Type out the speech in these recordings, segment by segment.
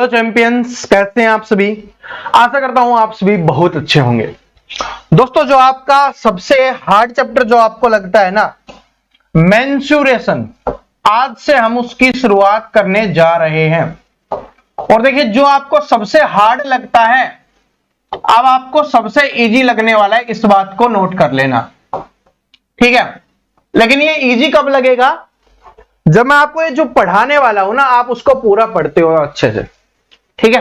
Hello champions, कैसे हैं आप सभी। आशा करता हूं आप सभी बहुत अच्छे होंगे। दोस्तों, जो आपका सबसे हार्ड चैप्टर जो आपको लगता है ना, मेंसुरेशन, आज से हम उसकी शुरुआत करने जा रहे हैं। और देखिए, जो आपको सबसे हार्ड लगता है अब आपको सबसे इजी लगने वाला है, इस बात को नोट कर लेना, ठीक है। लेकिन ये इजी कब लगेगा? जब मैं आपको ये जो पढ़ाने वाला हूं ना, आप उसको पूरा पढ़ते हो अच्छे से, ठीक है।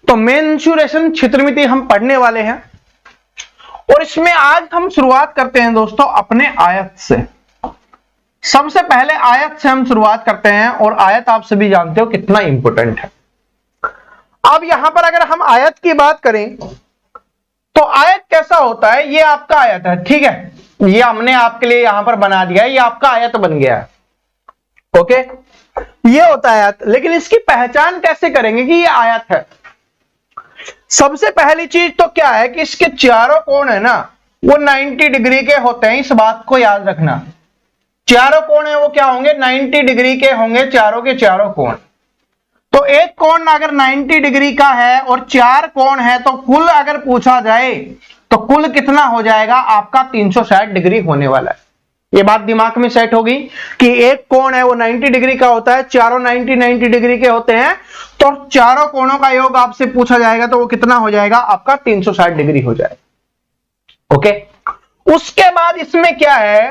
तो मेंसुरेशन क्षेत्रमिति हम पढ़ने वाले हैं और इसमें आज हम शुरुआत करते हैं दोस्तों अपने आयत से। सबसे पहले आयत से हम शुरुआत करते हैं और आयत आप सभी जानते हो कितना इंपॉर्टेंट है। अब यहां पर अगर हम आयत की बात करें तो आयत कैसा होता है? ये आपका आयत है, ठीक है। ये हमने आपके लिए यहां पर बना दिया है, ये आपका आयत बन गया है, ओके। ये होता है आयत। लेकिन इसकी पहचान कैसे करेंगे कि ये आयत है? सबसे पहली चीज तो क्या है कि इसके चारों कोण है ना, वो 90 डिग्री के होते हैं। इस बात को याद रखना, चारों कोण है वो क्या होंगे? 90 डिग्री के होंगे, चारों के चारों कोण। तो एक कोण अगर 90 डिग्री का है और 4 कोण है तो कुल अगर पूछा जाए तो कुल कितना हो जाएगा? आपका 360 डिग्री होने वाला है। ये बात दिमाग में सेट होगी कि एक कोण है वो 90 डिग्री का होता है, चारों 90 डिग्री के होते हैं, तो चारों कोणों का योग आपसे पूछा जाएगा तो वो कितना हो जाएगा? आपका 360 डिग्री हो जाएगा, ओके। उसके बाद इसमें क्या है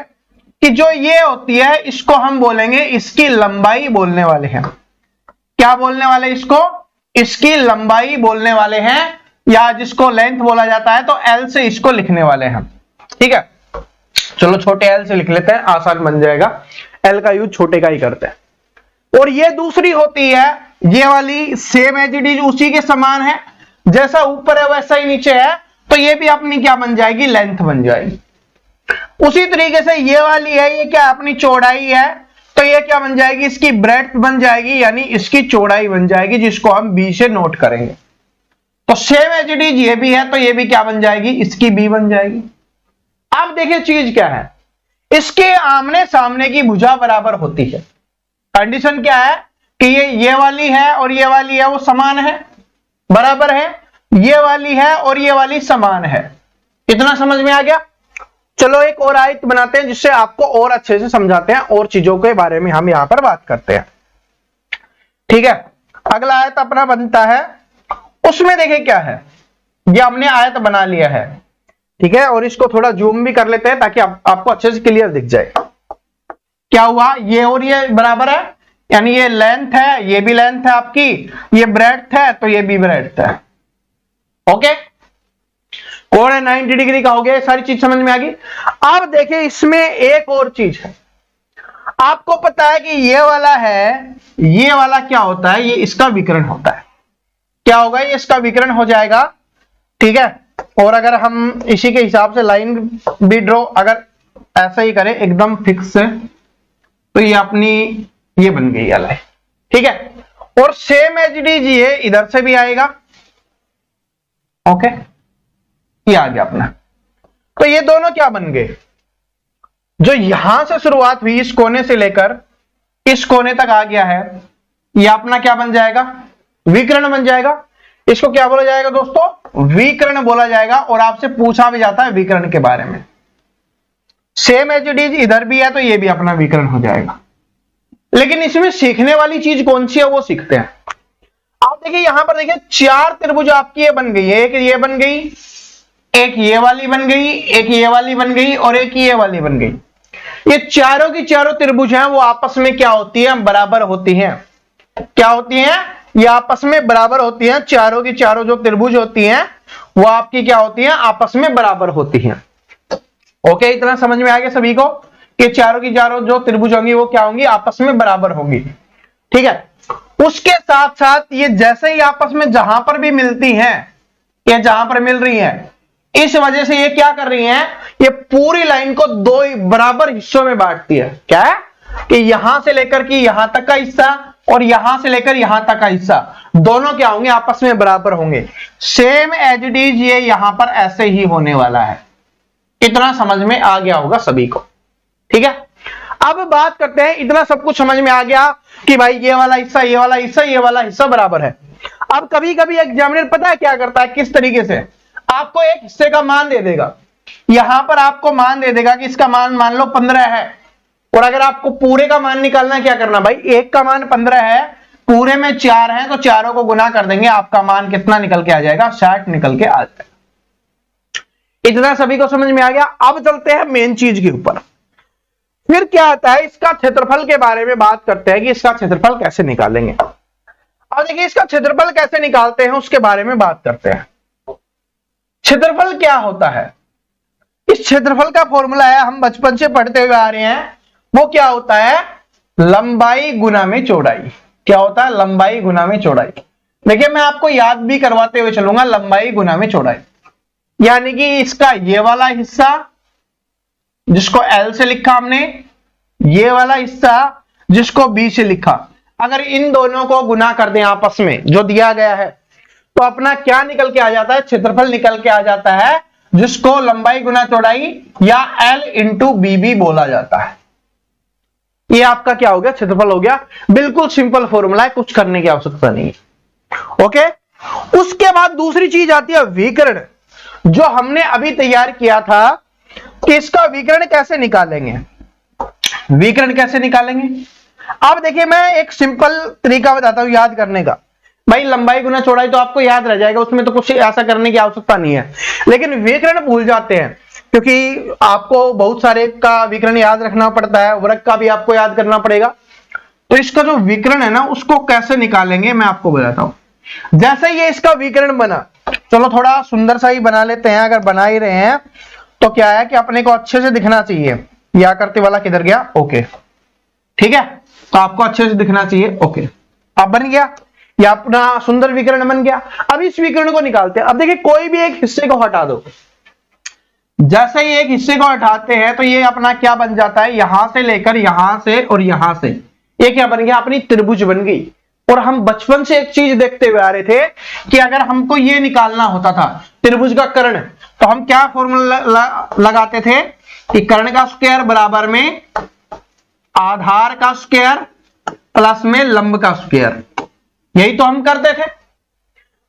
कि जो ये होती है इसको हम बोलेंगे, इसकी लंबाई बोलने वाले हैं। क्या बोलने वाले? इसको इसकी लंबाई बोलने वाले हैं, या जिसको लेंथ बोला जाता है, तो एल से इसको लिखने वाले हैं, ठीक है। चलो छोटे एल से लिख लेते हैं, आसान बन जाएगा। एल का यूज छोटे का ही करते हैं। और ये दूसरी होती है, ये वाली सेम एज इट इज उसी के समान है, जैसा ऊपर है वैसा ही नीचे है, तो ये भी अपनी क्या बन जाएगी? लेंथ बन जाएगी। उसी तरीके से ये वाली है, ये क्या अपनी चौड़ाई है, तो ये क्या बन जाएगी? इसकी ब्रेड्थ बन जाएगी, यानी इसकी चौड़ाई बन जाएगी, जिसको हम बी से नोट करेंगे। तो सेम एज इट इज ये भी है, तो ये भी क्या बन जाएगी? इसकी बी बन जाएगी। अब देखिए चीज क्या है, इसके आमने सामने की भुजा बराबर होती है। कंडीशन क्या है कि ये वाली है और ये वाली है वो समान है, बराबर है। ये वाली है और ये वाली समान है। इतना समझ में आ गया? चलो एक और आयत बनाते हैं जिससे आपको और अच्छे से समझाते हैं, और चीजों के बारे में हम यहां पर बात करते हैं, ठीक है। अगला आयत अपना बनता है, उसमें देखिए क्या है, ये हमने आयत बना लिया है, ठीक है। और इसको थोड़ा जूम भी कर लेते हैं ताकि आपको अच्छे से क्लियर दिख जाए। क्या हुआ? ये और ये बराबर है, यानी ये लेंथ है, ये भी लेंथ है आपकी, ये ब्रेड्थ है तो ये भी ब्रेड्थ है, ओके। कोण है 90 डिग्री का हो गया, सारी चीज समझ में आ गई। अब देखिए इसमें एक और चीज है, आपको पता है कि ये वाला है, ये वाला क्या होता है? ये इसका विकर्ण होता है। क्या होगा? ये इसका विकर्ण हो जाएगा, ठीक है। और अगर हम इसी के हिसाब से लाइन भी ड्रॉ अगर ऐसा ही करें एकदम फिक्स से, तो ये अपनी ये बन गई लाइन, ठीक है। और सेम एज इट इज ये इधर से भी आएगा, ओके। ये आ गया अपना। तो ये दोनों क्या बन गए? जो यहां से शुरुआत हुई इस कोने से लेकर इस कोने तक आ गया है, ये अपना क्या बन जाएगा? विकर्ण बन जाएगा। इसको क्या बोला जाएगा दोस्तों? विकर्ण बोला जाएगा। और आपसे पूछा भी जाता है विकर्ण के बारे में। सेम एज इट इज इधर भी है तो ये भी अपना विकर्ण हो जाएगा। लेकिन इसमें सीखने वाली चीज कौन सी है वो सीखते हैं। आप देखिए यहां पर देखिए 4 त्रिभुज आपकी ये बन गई है, एक ये बन गई, एक ये वाली बन गई, एक ये वाली बन गई और एक ये वाली बन गई। ये चारों की चारों त्रिभुज हैं वो आपस में क्या होती है? बराबर होती हैं। क्या होती हैं? ये आपस में बराबर होती हैं। चारों की चारों जो त्रिभुज होती हैं वो आपकी क्या होती हैं? आपस में बराबर होती हैं, ओके। इतना समझ में आ गया सभी को कि चारों की चारों जो त्रिभुज होंगी वो क्या होंगी? आपस में बराबर होंगी, ठीक है। उसके साथ साथ ये जैसे ही आपस में जहां पर भी मिलती हैं, ये जहां पर मिल रही हैं, इस वजह से ये क्या कर रही हैं? ये पूरी लाइन को 2 बराबर हिस्सों में बांटती है। क्या है कि यहां से लेकर के यहां तक का हिस्सा और यहां से लेकर यहां तक का हिस्सा दोनों क्या होंगे? आपस में बराबर होंगे। सेम एज इट इज ये यहां पर ऐसे ही होने वाला है। इतना समझ में आ गया होगा सभी को, ठीक है। अब बात करते हैं, इतना सब कुछ समझ में आ गया कि भाई ये वाला हिस्सा, ये वाला हिस्सा, ये वाला हिस्सा बराबर है। अब कभी कभी एग्जामिनर पता है क्या करता है, किस तरीके से आपको एक हिस्से का मान दे देगा, यहां पर आपको मान दे देगा कि इसका मान मान लो 15 है, और अगर आपको पूरे का मान निकालना है, क्या करना भाई, एक का मान 15 है, पूरे में 4 है, तो चारों को गुना कर देंगे, आपका मान कितना निकल के आ जाएगा, 60 निकल के आ जाएगा। इतना सभी को समझ में आ गया। अब चलते हैं मेन चीज के ऊपर। फिर क्या आता है, इसका क्षेत्रफल के बारे में बात करते हैं कि इसका क्षेत्रफल कैसे निकालेंगे। अब देखिए इसका क्षेत्रफल कैसे निकालते हैं उसके बारे में बात करते हैं। क्षेत्रफल क्या होता है, इस क्षेत्रफल का फॉर्मूला है, हम बचपन से पढ़ते हुए आ रहे हैं, वो क्या होता है, लंबाई गुना में चौड़ाई। क्या होता है, लंबाई गुना में चौड़ाई। देखिए मैं आपको याद भी करवाते हुए चलूंगा, लंबाई गुना में चौड़ाई, यानी कि इसका ये वाला हिस्सा जिसको L से लिखा हमने, ये वाला हिस्सा जिसको B से लिखा, अगर इन दोनों को गुना कर दें आपस में जो दिया गया है, तो अपना क्या निकल के आ जाता है, क्षेत्रफल निकल के आ जाता है, जिसको लंबाई गुना चौड़ाई या L इंटू बी भी बोला जाता है। ये आपका क्या हो गया, क्षेत्रफल हो गया। बिल्कुल सिंपल फॉर्मूला है, कुछ करने की आवश्यकता नहीं है। ओके, उसके बाद दूसरी चीज आती है विकर्ण, जो हमने अभी तैयार किया था कि इसका विकर्ण कैसे निकालेंगे। विकर्ण कैसे निकालेंगे, अब देखिए मैं एक सिंपल तरीका बताता हूं याद करने का। भाई लंबाई गुना चौड़ाई तो आपको याद रह जाएगा, उसमें तो कुछ ऐसा करने की आवश्यकता नहीं है, लेकिन विकर्ण भूल जाते हैं, क्योंकि आपको बहुत सारे का विकर्ण याद रखना पड़ता है, वर्ग का भी आपको याद करना पड़ेगा। तो इसका जो विकर्ण है ना, उसको कैसे निकालेंगे मैं आपको बताता हूं। जैसे ये इसका विकर्ण बना, चलो थोड़ा सुंदर सा ही बना लेते हैं, अगर बना ही रहे हैं तो क्या है कि अपने को अच्छे से दिखना चाहिए। या करते वाला किधर गया, ओके ठीक है, तो आपको अच्छे से दिखना चाहिए। ओके, अब बन गया, या अपना सुंदर विकर्ण बन गया। अब इस विकर्ण को निकालते हैं। अब देखिए कोई भी एक हिस्से को हटा दो, जैसे ही एक हिस्से को हटाते हैं तो ये अपना क्या बन जाता है, यहां से लेकर यहां से और यहां से ये क्या बन गया, अपनी त्रिभुज बन गई। और हम बचपन से एक चीज देखते हुए आ रहे थे कि अगर हमको ये निकालना होता था त्रिभुज का कर्ण, तो हम क्या फॉर्मूला लगाते थे कि कर्ण का स्क्वायर बराबर में आधार का स्क्वायर प्लस में लंब का स्क्वायर। यही तो हम करते थे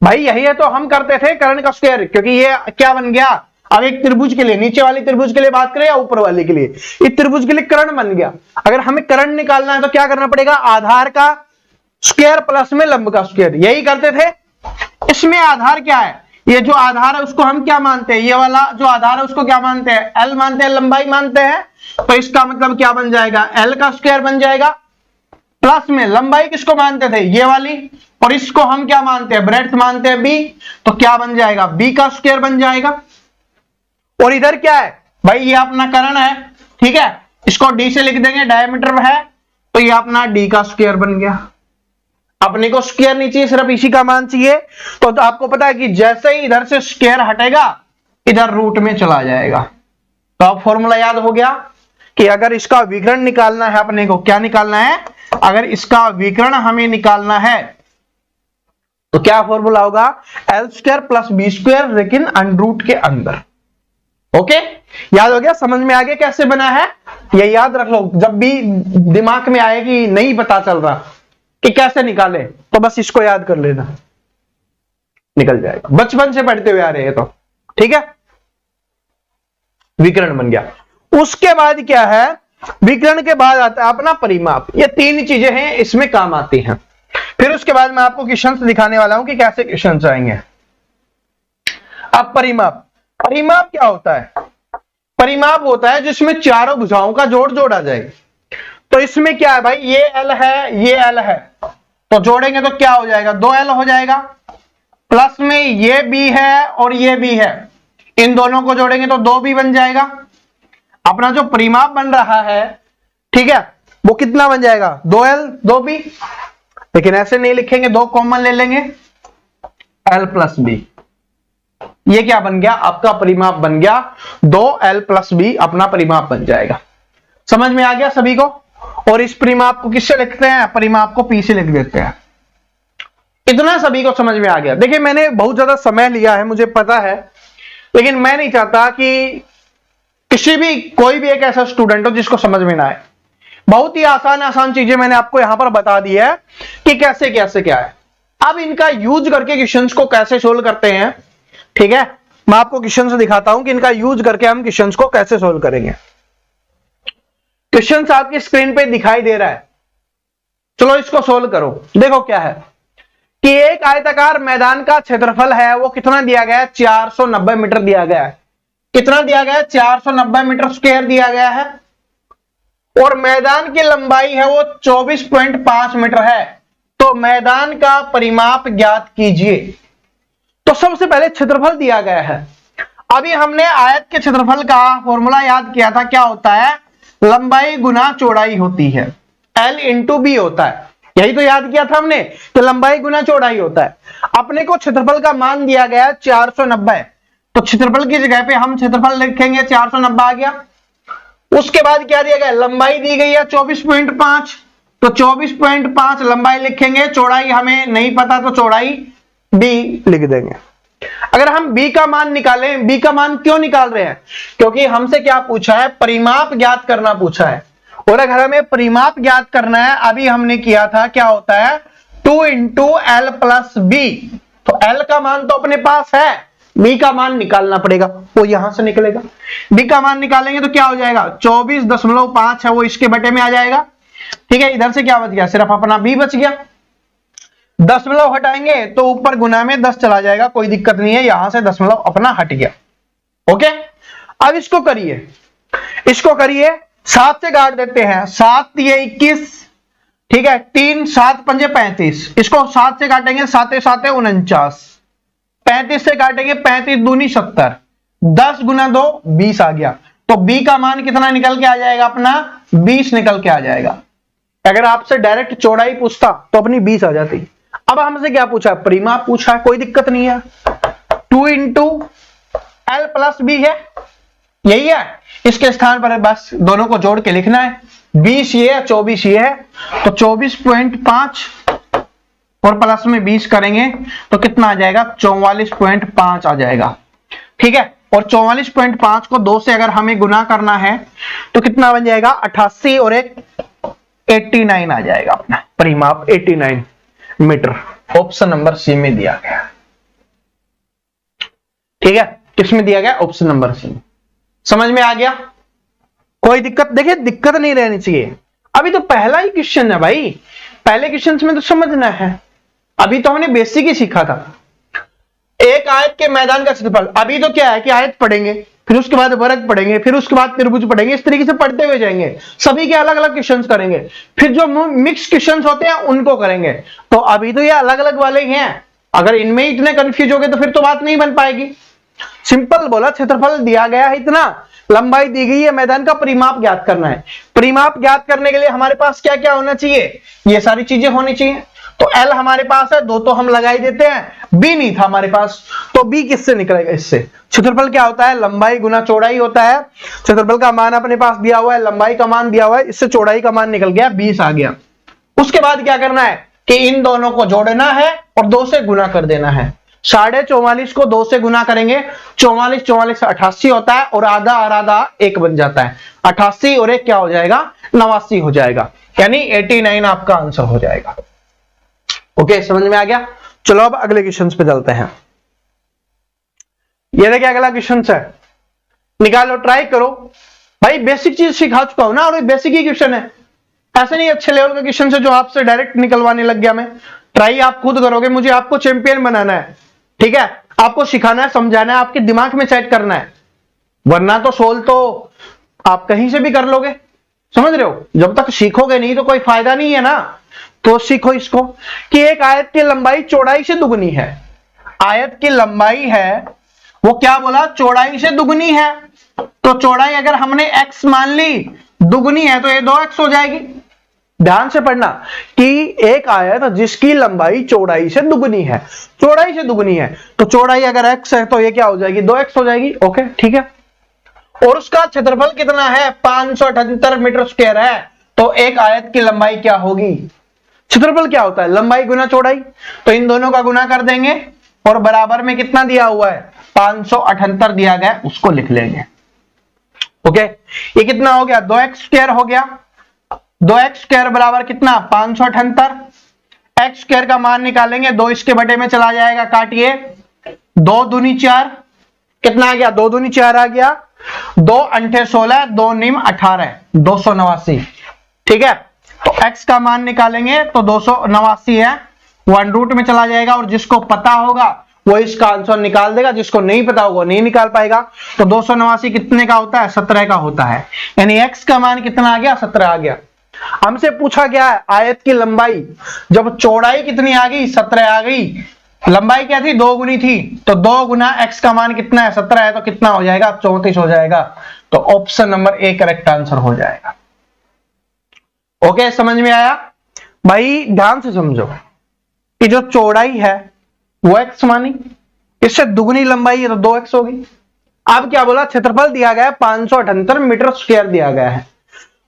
भाई, यही है तो हम करते थे, कर्ण का स्क्वायर, क्योंकि ये क्या बन गया, अब एक त्रिभुज के लिए, नीचे वाली त्रिभुज के लिए बात करें या ऊपर वाले के लिए, इस त्रिभुज के लिए कर्ण बन गया। अगर हमें कर्ण निकालना है तो क्या करना पड़ेगा, आधार का स्क्वायर प्लस में लंब का स्क्वायर, यही करते थे। इसमें आधार क्या है, ये जो आधार है उसको हम क्या मानते हैं, ये वाला जो आधार है उसको क्या मानते हैं, L मानते हैं, लंबाई मानते हैं। तो इसका मतलब क्या बन जाएगा, L का स्क्वायर बन जाएगा, प्लस में लंबाई किसको मानते थे, ये वाली, और इसको हम क्या मानते हैं, ब्रेड्थ मानते हैं B, तो क्या बन जाएगा, B का स्क्वायर बन जाएगा। और इधर क्या है भाई, ये अपना कर्ण है, ठीक है, इसको D से लिख देंगे, डायमीटर है, तो ये अपना D का स्क्वायर बन गया। अपने को स्क्वायर नहीं चाहिए, सिर्फ इसी का मान चाहिए। तो आपको पता है कि जैसे ही इधर से स्क्वायर हटेगा, इधर रूट में चला जाएगा। तो अब फॉर्मूला याद हो गया कि अगर इसका विकर्ण निकालना है, अपने को क्या निकालना है, अगर इसका विकर्ण हमें निकालना है तो क्या फॉर्मूला होगा, L square plus B square, लेकिन अंडर के अंदर। ओके, याद हो गया, समझ में आ गया कैसे बना है, ये याद रख लो। जब भी दिमाग में आए कि नहीं पता चल रहा कि कैसे निकाले, तो बस इसको याद कर लेना, निकल जाएगा, बचपन से पढ़ते हुए आ रहे हैं तो, ठीक है। विकर्ण बन गया। उसके बाद क्या है, विकर्ण के बाद आता है अपना परिमाप। ये तीन चीजें हैं, इसमें काम आती हैं। फिर उसके बाद मैं आपको क्वेश्चंस दिखाने वाला हूं कि कैसे क्वेश्चंस आएंगे। अब परिमाप, परिमाप क्या होता है, परिमाप होता है जिसमें चारों भुजाओं का जोड़ जोड़ा जाए। तो इसमें क्या है भाई, ये L है, ये L है, तो जोड़ेंगे तो क्या हो जाएगा, 2L हो जाएगा, प्लस में ये B है और ये B है, इन दोनों को जोड़ेंगे तो 2B बन जाएगा। अपना जो परिमाप बन रहा है, ठीक है, वो कितना बन जाएगा, 2L 2B, लेकिन ऐसे नहीं लिखेंगे, 2 कॉमन ले लेंगे, L प्लस B। ये क्या बन गया, आपका परिमाप बन गया, 2L प्लस B अपना परिमाप बन जाएगा। समझ में आ गया सभी को। और इस परिमाप को किससे लिखते हैं, परिमाप को P से लिख देते हैं। इतना सभी को समझ में आ गया। देखिए मैंने बहुत ज्यादा समय लिया है, मुझे पता है, लेकिन मैं नहीं चाहता कि किसी भी कोई भी एक ऐसा स्टूडेंट हो जिसको समझ में ना आए। बहुत ही आसान आसान चीजें मैंने आपको यहां पर बता दी है कि कैसे कैसे क्या है। अब इनका यूज करके क्वेश्चंस को कैसे सोल्व करते हैं, ठीक है, मैं आपको क्वेश्चन से दिखाता हूं कि इनका यूज करके हम क्वेश्चंस को कैसे सोल्व करेंगे। क्वेश्चंस आपकी स्क्रीन पे दिखाई दे रहा है, चलो इसको सोल्व करो। देखो क्या है कि एक आयताकार मैदान का क्षेत्रफल है वो कितना दिया गया है, 490 मीटर दिया गया है। कितना दिया गया है, 490 मीटर स्क्वायर दिया गया है, और मैदान की लंबाई है वो 24.5 मीटर है। तो मैदान का परिमाप ज्ञात कीजिए। तो सबसे पहले क्षेत्रफल दिया गया है। अभी हमने आयत के क्षेत्रफल का फॉर्मूला याद किया था, क्या होता है, लंबाई गुना चौड़ाई होती है, L इंटू बी होता है, यही तो याद किया था हमने, तो लंबाई गुना चौड़ाई होता है। अपने को क्षेत्रफल का मान दिया गया है 490, तो क्षेत्रफल की जगह पे हम क्षेत्रफल लिखेंगे 490 आ गया। उसके बाद क्या दिया गया, लंबाई दी गई है 24.5, तो 24.5 लंबाई लिखेंगे, चौड़ाई हमें नहीं पता तो चौड़ाई बी लिख देंगे। अगर हम बी का मान निकालें, बी का मान क्यों निकाल रहे हैं, क्योंकि हमसे क्या पूछा है, परिमाप ज्ञात करना पूछा है, और अगर हमें परिमाप ज्ञात करना है, अभी हमने किया था क्या होता है 2 इंटू एल प्लस बी, तो एल का मान तो अपने पास है, बी का मान निकालना पड़ेगा, वो यहां से निकलेगा। बी का मान निकालेंगे तो क्या हो जाएगा, 24.5 है वो इसके बटे में आ जाएगा, ठीक है। इधर से क्या बच गया, सिर्फ अपना बी बच गया। दशमलव हटाएंगे तो ऊपर गुना में 10 चला जाएगा, कोई दिक्कत नहीं है, यहां से दशमलव अपना हट गया। ओके, अब इसको करिए, इसको करिए, 7 से काट देते हैं, 7 ये 21, ठीक है, 3 7 पंजे 35, इसको 7 से काटेंगे, 7 7 49, 35 से काटेंगे, 35 दूनी 70, 10 गुना 2 20 आ गया। तो बी का मान कितना निकल के आ जाएगा, अपना 20 निकल के आ जाएगा। अगर आपसे डायरेक्ट चौड़ाई पूछता तो अपनी 20 आ जाती। अब हमसे क्या पूछा, परिमाप पूछा है, कोई दिक्कत नहीं है, 2 इंटू एल प्लस बी है, यही है, इसके स्थान पर बस दोनों को जोड़ के लिखना है, 20 ये है 24 ये है, तो 24.5 और प्लस में 20 करेंगे तो कितना आ जाएगा, 44.5 आ जाएगा, ठीक है। और 44.5 को 2 से अगर हमें गुना करना है तो कितना बन जाएगा, 88 और एक 89 आ जाएगा, अपना परिमाप 89 मीटर। ऑप्शन नंबर सी में दिया गया, ठीक है, किसमें दिया गया, ऑप्शन नंबर सी। समझ में आ गया, कोई दिक्कत, देखिए दिक्कत नहीं रहनी चाहिए। अभी तो पहला ही क्वेश्चन है भाई, पहले क्वेश्चन में तो समझना है, अभी तो हमने बेसिक ही सीखा था। एक आयत के मैदान का क्षेत्रफल, अभी तो क्या है कि आयत पढ़ेंगे, फिर उसके बाद वर्ग पढ़ेंगे, फिर उसके बाद त्रिभुज पढ़ेंगे, इस तरीके से पढ़ते हुए जाएंगे, सभी के अलग अलग क्वेश्चंस करेंगे, फिर जो मिक्स क्वेश्चंस होते हैं उनको करेंगे। तो अभी तो ये अलग अलग वाले ही हैं, अगर इनमें ही इतने कंफ्यूज हो गए तो फिर तो बात नहीं बन पाएगी। सिंपल बोला, क्षेत्रफल दिया गया है इतना, लंबाई दी गई है, मैदान का परिमाप ज्ञात करना है। परिमाप ज्ञात करने के लिए हमारे पास क्या क्या होना चाहिए, ये सारी चीजें होनी चाहिए। तो L हमारे पास है, 2 तो हम लगा ही देते हैं, B नहीं था हमारे पास, तो B किससे निकलेगा, इससे। क्षेत्रफल क्या होता है, लंबाई गुना चौड़ाई होता है, क्षेत्रफल का मान अपने पास दिया हुआ है, लंबाई का मान दिया हुआ है, इससे चौड़ाई का मान निकल गया, 20 आ गया। उसके बाद क्या करना है कि इन दोनों को जोड़ना है और 2 से गुना कर देना है। 44.5 को 2 से गुना करेंगे, 44 44 88 होता है, और आधा और आधा 1 बन जाता है, 88 और 1 क्या हो जाएगा, 89 हो जाएगा, यानी 89 आपका आंसर हो जाएगा। ओके, समझ में आ गया। चलो अब अगले क्वेश्चन पे चलते हैं। ये देखिए अगला क्वेश्चन है, निकालो, ट्राई करो भाई, बेसिक चीज सिखा चुका हूं ना, और बेसिक ही क्वेश्चन है, ऐसे नहीं अच्छे लेवल का क्वेश्चन है जो आपसे डायरेक्ट निकलवाने लग गया मैं। ट्राई आप खुद करोगे, मुझे आपको चैंपियन बनाना है, ठीक है, आपको सिखाना है, समझाना है, आपके दिमाग में सेट करना है, वरना तो सोल्व तो आप कहीं से भी कर लोगे, समझ रहे हो। जब तक सीखोगे नहीं तो कोई फायदा नहीं है ना। तो सीखो इसको कि एक आयत की लंबाई चौड़ाई से दुगनी है, आयत की लंबाई है वो क्या बोला, चौड़ाई से दुगनी है, तो चौड़ाई अगर हमने x मान ली दुगनी है तो ये 2x हो जाएगी। ध्यान से पढ़ना कि एक आयत जिसकी लंबाई चौड़ाई से दुगनी है, चौड़ाई से दुगनी है, तो चौड़ाई अगर x है तो ये क्या हो जाएगी, 2x हो जाएगी। ओके, ठीक है। और उसका क्षेत्रफल कितना है, 578 मीटर स्क्वायर है, तो एक आयत की लंबाई क्या होगी, क्षेत्रफल क्या होता है, लंबाई गुना चौड़ाई, तो इन दोनों का गुना कर देंगे, और बराबर में कितना दिया हुआ है, 578 दिया गया, उसको लिख लेंगे। ओके, ये कितना हो गया, 2x स्क्वायर हो गया, 2x स्क्वायर बराबर कितना 578, एक्स स्क्वायर का मान निकालेंगे, 2 इसके बटे में चला जाएगा, काटिए, 2 दूनी 4, कितना आ गया 2 दूनी 4 आ गया, 2 अंठे 16, 2 निम 18, 289। ठीक है, तो x का मान निकालेंगे तो 289 है, 1 रूट में चला जाएगा, और जिसको पता होगा वो इसका आंसर निकाल देगा, जिसको नहीं पता होगा नहीं निकाल पाएगा। तो 289 कितने का होता है 17 का होता है, यानी x का मान कितना आ गया 17 आ गया। हमसे पूछा गया है आयत की लंबाई, जब चौड़ाई कितनी आ गई 17 आ गई, लंबाई क्या थी 2 गुनी थी, तो 2 गुना x का मान कितना है 17 है, तो कितना हो जाएगा 34 हो जाएगा। तो option number A correct answer हो जाएगा। ओके, समझ में आया भाई? ध्यान से समझो कि जो चौड़ाई है वो x मानी, इससे दुगनी लंबाई है तो 2x होगी। अब क्या बोला, क्षेत्रफल दिया गया है 578 मीटर स्क्वायर दिया गया है,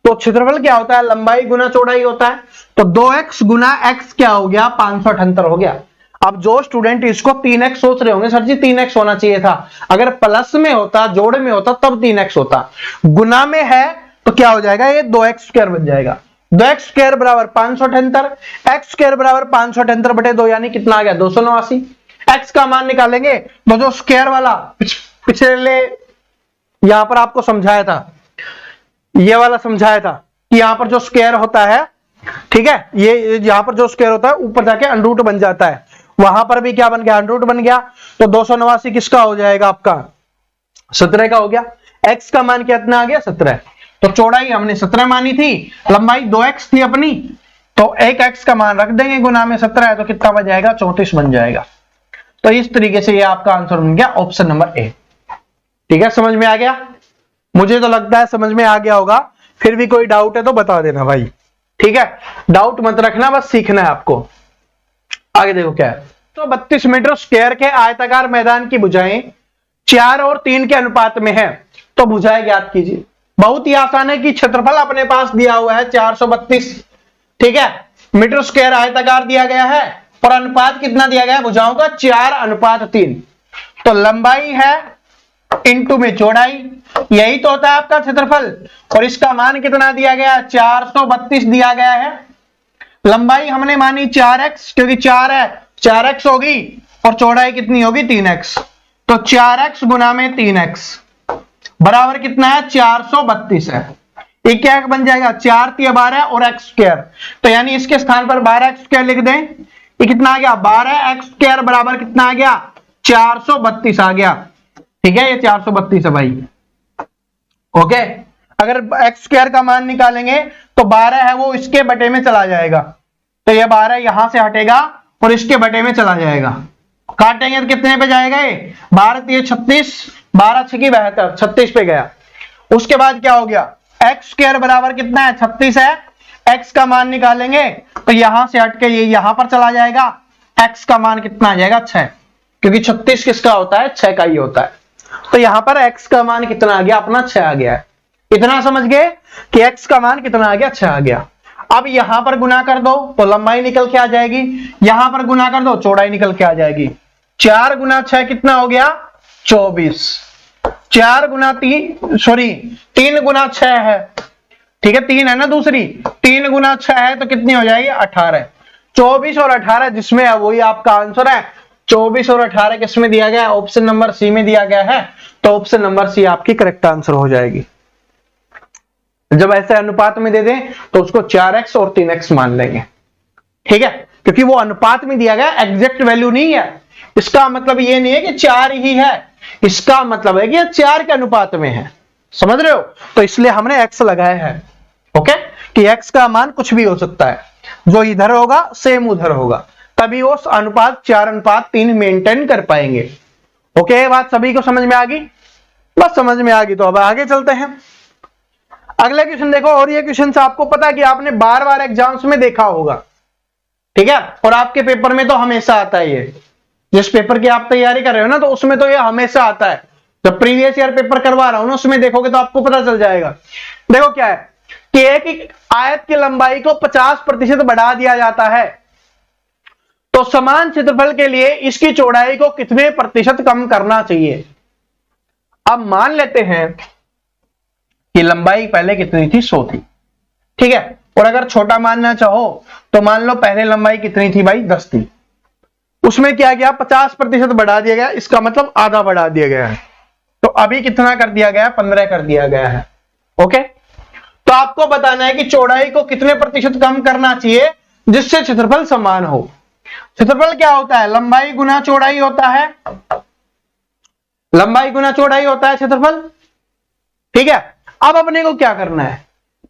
तो क्षेत्रफल क्या होता है लंबाई गुना चौड़ाई होता है, तो 2x गुना x क्या हो गया 578 हो गया। अब जो स्टूडेंट इसको 3x सोच रहे होंगे, सर जी 3x होना चाहिए था, अगर प्लस में होता जोड़ में होता तब 3x होता, गुना में है तो क्या हो जाएगा ये 2x स्क्वायर बन जाएगा। 2x स्क्वायर बराबर 578, x स्क्वायर बराबर 578 बटे 2 यानी कितना आ गया 289। x का मान निकालेंगे तो जो स्क्वायर वाला पिछले यहां पर आपको समझाया था, ये वाला समझाया था कि यहां पर जो स्क्वायर होता है, ठीक है, ये यहां पर जो स्क्वायर होता है ऊपर जाके अंडरूट बन जाता है, वहां पर भी क्या बन गया अंडरूट बन गया, तो 289 किसका हो जाएगा आपका 17 का हो गया। x का मान कितना आ गया 17, तो चौड़ाई हमने 17 मानी थी, लंबाई 2x थी अपनी, तो एक x का मान रख देंगे, गुना में 17 है तो कितना बन जाएगा 34 बन जाएगा। तो इस तरीके से ये आपका आंसर बन गया ऑप्शन नंबर ए। ठीक है, समझ में आ गया? मुझे तो लगता है समझ में आ गया होगा, फिर भी कोई डाउट है तो बता देना भाई। ठीक है, डाउट मत रखना, बस सीखना है आपको। आगे देखो क्या है, तो 32 मीटर स्क्वायर के आयताकार मैदान की भुजाएं 4 और 3 के अनुपात में है, तो भुजाएं ज्ञात कीजिए। बहुत ही आसान है कि क्षेत्रफल अपने पास दिया हुआ है 432, ठीक है, मीटर स्क्वायर आयताकार दिया गया है, और अनुपात कितना दिया गया है भुजाओं का 4:3, तो लंबाई है इंटू में चौड़ाई, यही तो होता है आपका क्षेत्रफल, और इसका मान कितना दिया गया है 432 दिया गया है। लंबाई हमने मानी 4x, क्योंकि 4 है 4x होगी, और चौड़ाई कितनी होगी 3x, तो 4x गुना में 3x बराबर कितना है 432 है। ये क्या बन जाएगा 4 × 12 और x स्क्वायर, तो यानी इसके स्थान पर 12x स्क्वायर लिख दें, ये कितना आ गया 12x स्क्वायर बराबर कितना आ गया 432 आ गया। ठीक है, ये 432 है भाई। ओके, अगर x स्क्वायर का मान निकालेंगे तो 12 है वो इसके बटे में चला जाएगा, तो ये 12 यहां से हटेगा और इसके बटे में चला जाएगा, काटेंगे तो कितने पे जाएगा ये 12 × 36, 12 × 6 = 72, 36 पे गया। उसके बाद क्या हो गया x स्क्वायर बराबर कितना है 36 है, x का मान निकालेंगे तो यहां से हट के ये यहां पर चला जाएगा, x का मान कितना आ जाएगा 6, क्योंकि 36 किसका होता है 6 का ही होता है, तो यहां पर x का मान कितना आ गया अपना 6 आ गया है। इतना समझ गए कि x का मान कितना आ गया 6 आ गया। अब यहां पर गुना कर दो तो लंबाई निकल के आ जाएगी, यहां पर गुना कर दो चौड़ाई निकल के आ जाएगी। 4 × 6 कितना हो गया 24, 4 × 3 सॉरी 3 × 6 है, ठीक है 3 है ना दूसरी, 3 × 6 है तो कितनी हो जाएगी 18, 24 और 18 जिसमें है वही आपका आंसर है। 24 और 18 किसमें दिया गया है ऑप्शन नंबर सी में दिया गया है, तो ऑप्शन नंबर सी आपकी करेक्ट आंसर हो जाएगी। जब ऐसे अनुपात में दे दें तो उसको 4x और 3x मान लेंगे, ठीक है, क्योंकि वो अनुपात में दिया गया एग्जैक्ट वैल्यू नहीं है। इसका मतलब ये नहीं है कि 4 ही है, इसका मतलब है कि ये 4 के अनुपात में है, समझ रहे हो, तो इसलिए हमने x लगाया है। ओके, कि x का मान कुछ भी हो सकता है, जो इधर होगा सेम उधर होगा, तभी वो अनुपात 4:3 मेंटेन कर पाएंगे। ओके, बात सभी को समझ में आ गई? बस समझ में आ गई तो अब आगे चलते हैं। अगला क्वेश्चन देखो, और ये क्वेश्चन आपको पता है कि आपने बार बार एग्जाम्स में देखा होगा, ठीक है, और आपके पेपर में तो हमेशा आता है ये, जिस पेपर की आप तैयारी कर रहे हो ना तो उसमें तो ये हमेशा आता है। जब प्रीवियस ईयर पेपर करवा रहा हूं ना उसमें देखोगे तो आपको पता चल जाएगा। देखो क्या है कि एक आयत की लंबाई को 50% बढ़ा दिया जाता है, तो समान क्षेत्रफल के लिए इसकी चौड़ाई को कितने प्रतिशत कम करना चाहिए। अब मान लेते हैं कि लंबाई पहले कितनी थी 100 थी, ठीक है, और अगर छोटा मानना चाहो तो मान लो पहले लंबाई कितनी थी भाई, 10 थी, उसमें क्या गया 50% बढ़ा दिया गया, इसका मतलब आधा बढ़ा दिया गया है, तो अभी कितना कर दिया गया, 15 कर दिया गया है। ओके, तो आपको बताना है कि चौड़ाई को कितने प्रतिशत कम करना चाहिए जिससे क्षेत्रफल समान हो। क्षेत्रफल क्या होता है, लंबाई गुना चौड़ाई होता है, लंबाई गुना चौड़ाई होता है क्षेत्रफल। ठीक है, अब अपने को क्या करना है,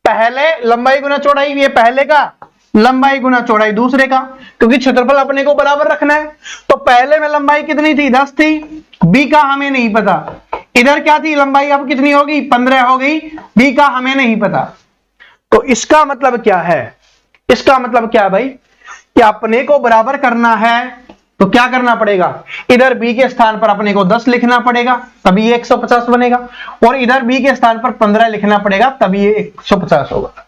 पहले लंबाई गुना चौड़ाई, ये पहले का, लंबाई गुना चौड़ाई दूसरे का, क्योंकि क्षेत्रफल अपने को बराबर रखना है। तो पहले में लंबाई कितनी थी, 10 थी, बी का हमें नहीं पता, इधर क्या थी लंबाई, अब कितनी होगी, 15 हो गई, बी का हमें नहीं पता। तो इसका मतलब क्या है, इसका मतलब क्या है भाई कि अपने को बराबर करना है तो क्या करना पड़ेगा, इधर b के स्थान पर अपने को 10 लिखना पड़ेगा तभी ये 150 बनेगा, और इधर b के स्थान पर 15 लिखना पड़ेगा तभी ये 150 होगा।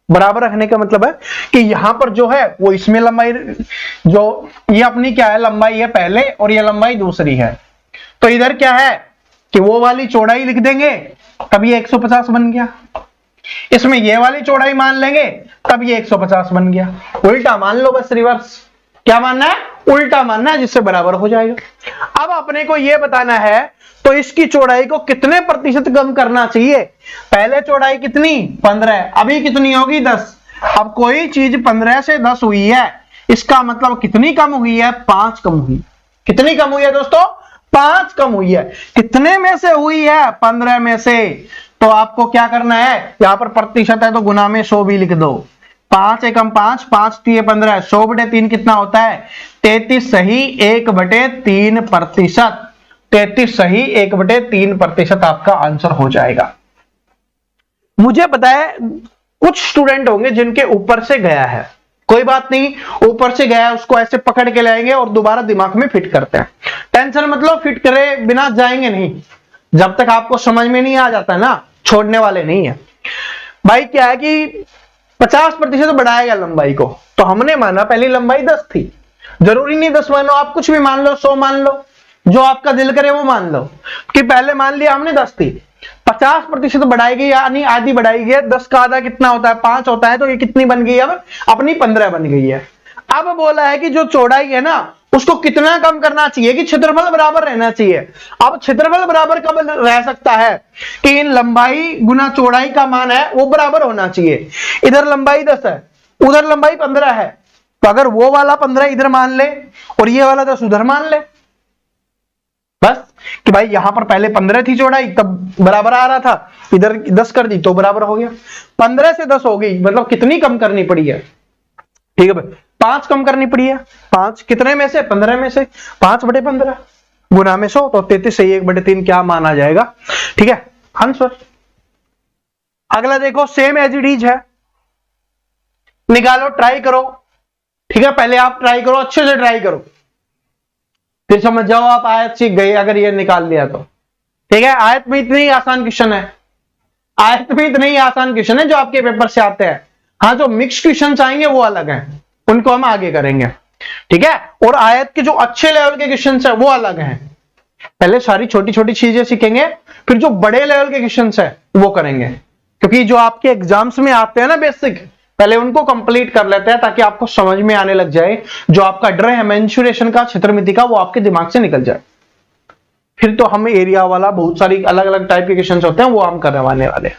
बराबर रखने का मतलब है कि यहां पर जो है वो इसमें लंबाई, जो ये अपनी क्या है लंबाई है पहले और ये लंबाई दूसरी है, तो इधर क्या है कि वो वाली चौड़ाई लिख देंगे तब ये 150 बन गया, इसमें ये वाली चौड़ाई मान लेंगे तब ये 150 बन गया। उल्टा मान लो, बस रिवर्स, क्या मानना है, उल्टा मानना है, जिससे बराबर हो जाएगा। अब अपने को ये बताना है तो इसकी चौड़ाई को कितने प्रतिशत कम करना चाहिए, पहले चौड़ाई कितनी 15, अभी कितनी होगी 10। अब कोई चीज 15 से 10 हुई है, इसका मतलब कितनी कम हुई है, 5 कम हुई। कितनी कम हुई है दोस्तों, 5 कम हुई है। कितने में से हुई है, 15 में से। तो आपको क्या करना है, यहां पर प्रतिशत है तो गुना में 100 भी लिख दो, 5 एकम 5, 5 3 15, 100/3 कितना होता है, 33 सही 1/3%। 33 सही 1/3% आपका आंसर हो जाएगा। मुझे पता है कुछ स्टूडेंट होंगे जिनके ऊपर से गया है, कोई बात नहीं, ऊपर से गया है उसको ऐसे पकड़ के लाएंगे और दोबारा दिमाग में फिट करते हैं। टेंशन मतलब फिट करे बिना जाएंगे नहीं, जब तक आपको समझ में नहीं आ जाता ना, छोड़ने वाले नहीं है भाई। क्या है कि 50% बढ़ाएगा लंबाई को, तो हमने माना पहली लंबाई 10 थी, जरूरी नहीं 10 मानो, आप कुछ भी मान लो, 100 मान लो, जो आपका दिल करे वो मान लो, कि पहले मान लिया हमने 10 थी, 50% बढ़ाएगी यानी आधी बढ़ाएगी, 10 का आधा कितना होता है, 5 होता है, तो ये कितनी बन गई, अब अपनी 15 बन गई है। अब बोला है कि जो चौड़ाई है ना उसको कितना कम करना चाहिए कि क्षेत्रफल बराबर रहना चाहिए। अब क्षेत्रफल बराबर कब रह सकता है कि इन लंबाई गुना चौड़ाई का मान है वो बराबर होना चाहिए। इधर लंबाई 10 है, उधर लंबाई 15 है, तो अगर वो वाला 15 इधर मान ले और ये वाला 10 उधर मान ले, बस कि भाई यहां पर पहले 15 थी चौड़ाई तब बराबर आ रहा था, इधर 10 कर दी तो बराबर हो गया। 15 से 10 हो गई, मतलब कितनी कम करनी पड़ी है, ठीक है भाई, 5 कम करनी पड़ी है। 5 कितने में से, 15 में से, 5/15 गुना में 100, तो 33 सही 1/3 क्या मान आ जाएगा, ठीक है आंसर। अगला देखो, सेम एज इट इज है, निकालो, ट्राई करो, ठीक है, पहले आप ट्राई करो, अच्छे से ट्राई करो, फिर समझ जाओ आप आयत सीख गए अगर ये निकाल लिया तो, ठीक है। आयत में इतनी आसान क्वेश्चन है, आयत में इतने आसान क्वेश्चन है जो आपके पेपर से आते हैं। हाँ, जो मिक्स क्वेश्चन आएंगे वो अलग हैं, उनको हम आगे करेंगे, ठीक है। और आयत के जो अच्छे लेवल के क्वेश्चन है वो अलग हैं, पहले सारी छोटी छोटी चीजें सीखेंगे, फिर जो बड़े लेवल के क्वेश्चन है वो करेंगे, क्योंकि जो आपके एग्जाम्स में आते हैं ना बेसिक, पहले उनको कंप्लीट कर लेते हैं ताकि आपको समझ में आने लग जाए, जो आपका डर है मेंसुरेशन का, क्षेत्रमिति का, वो आपके दिमाग से निकल जाए। फिर तो हम एरिया वाला बहुत सारी अलग अलग टाइप के क्वेश्चन होते हैं वो हम करवाने वाले हैं।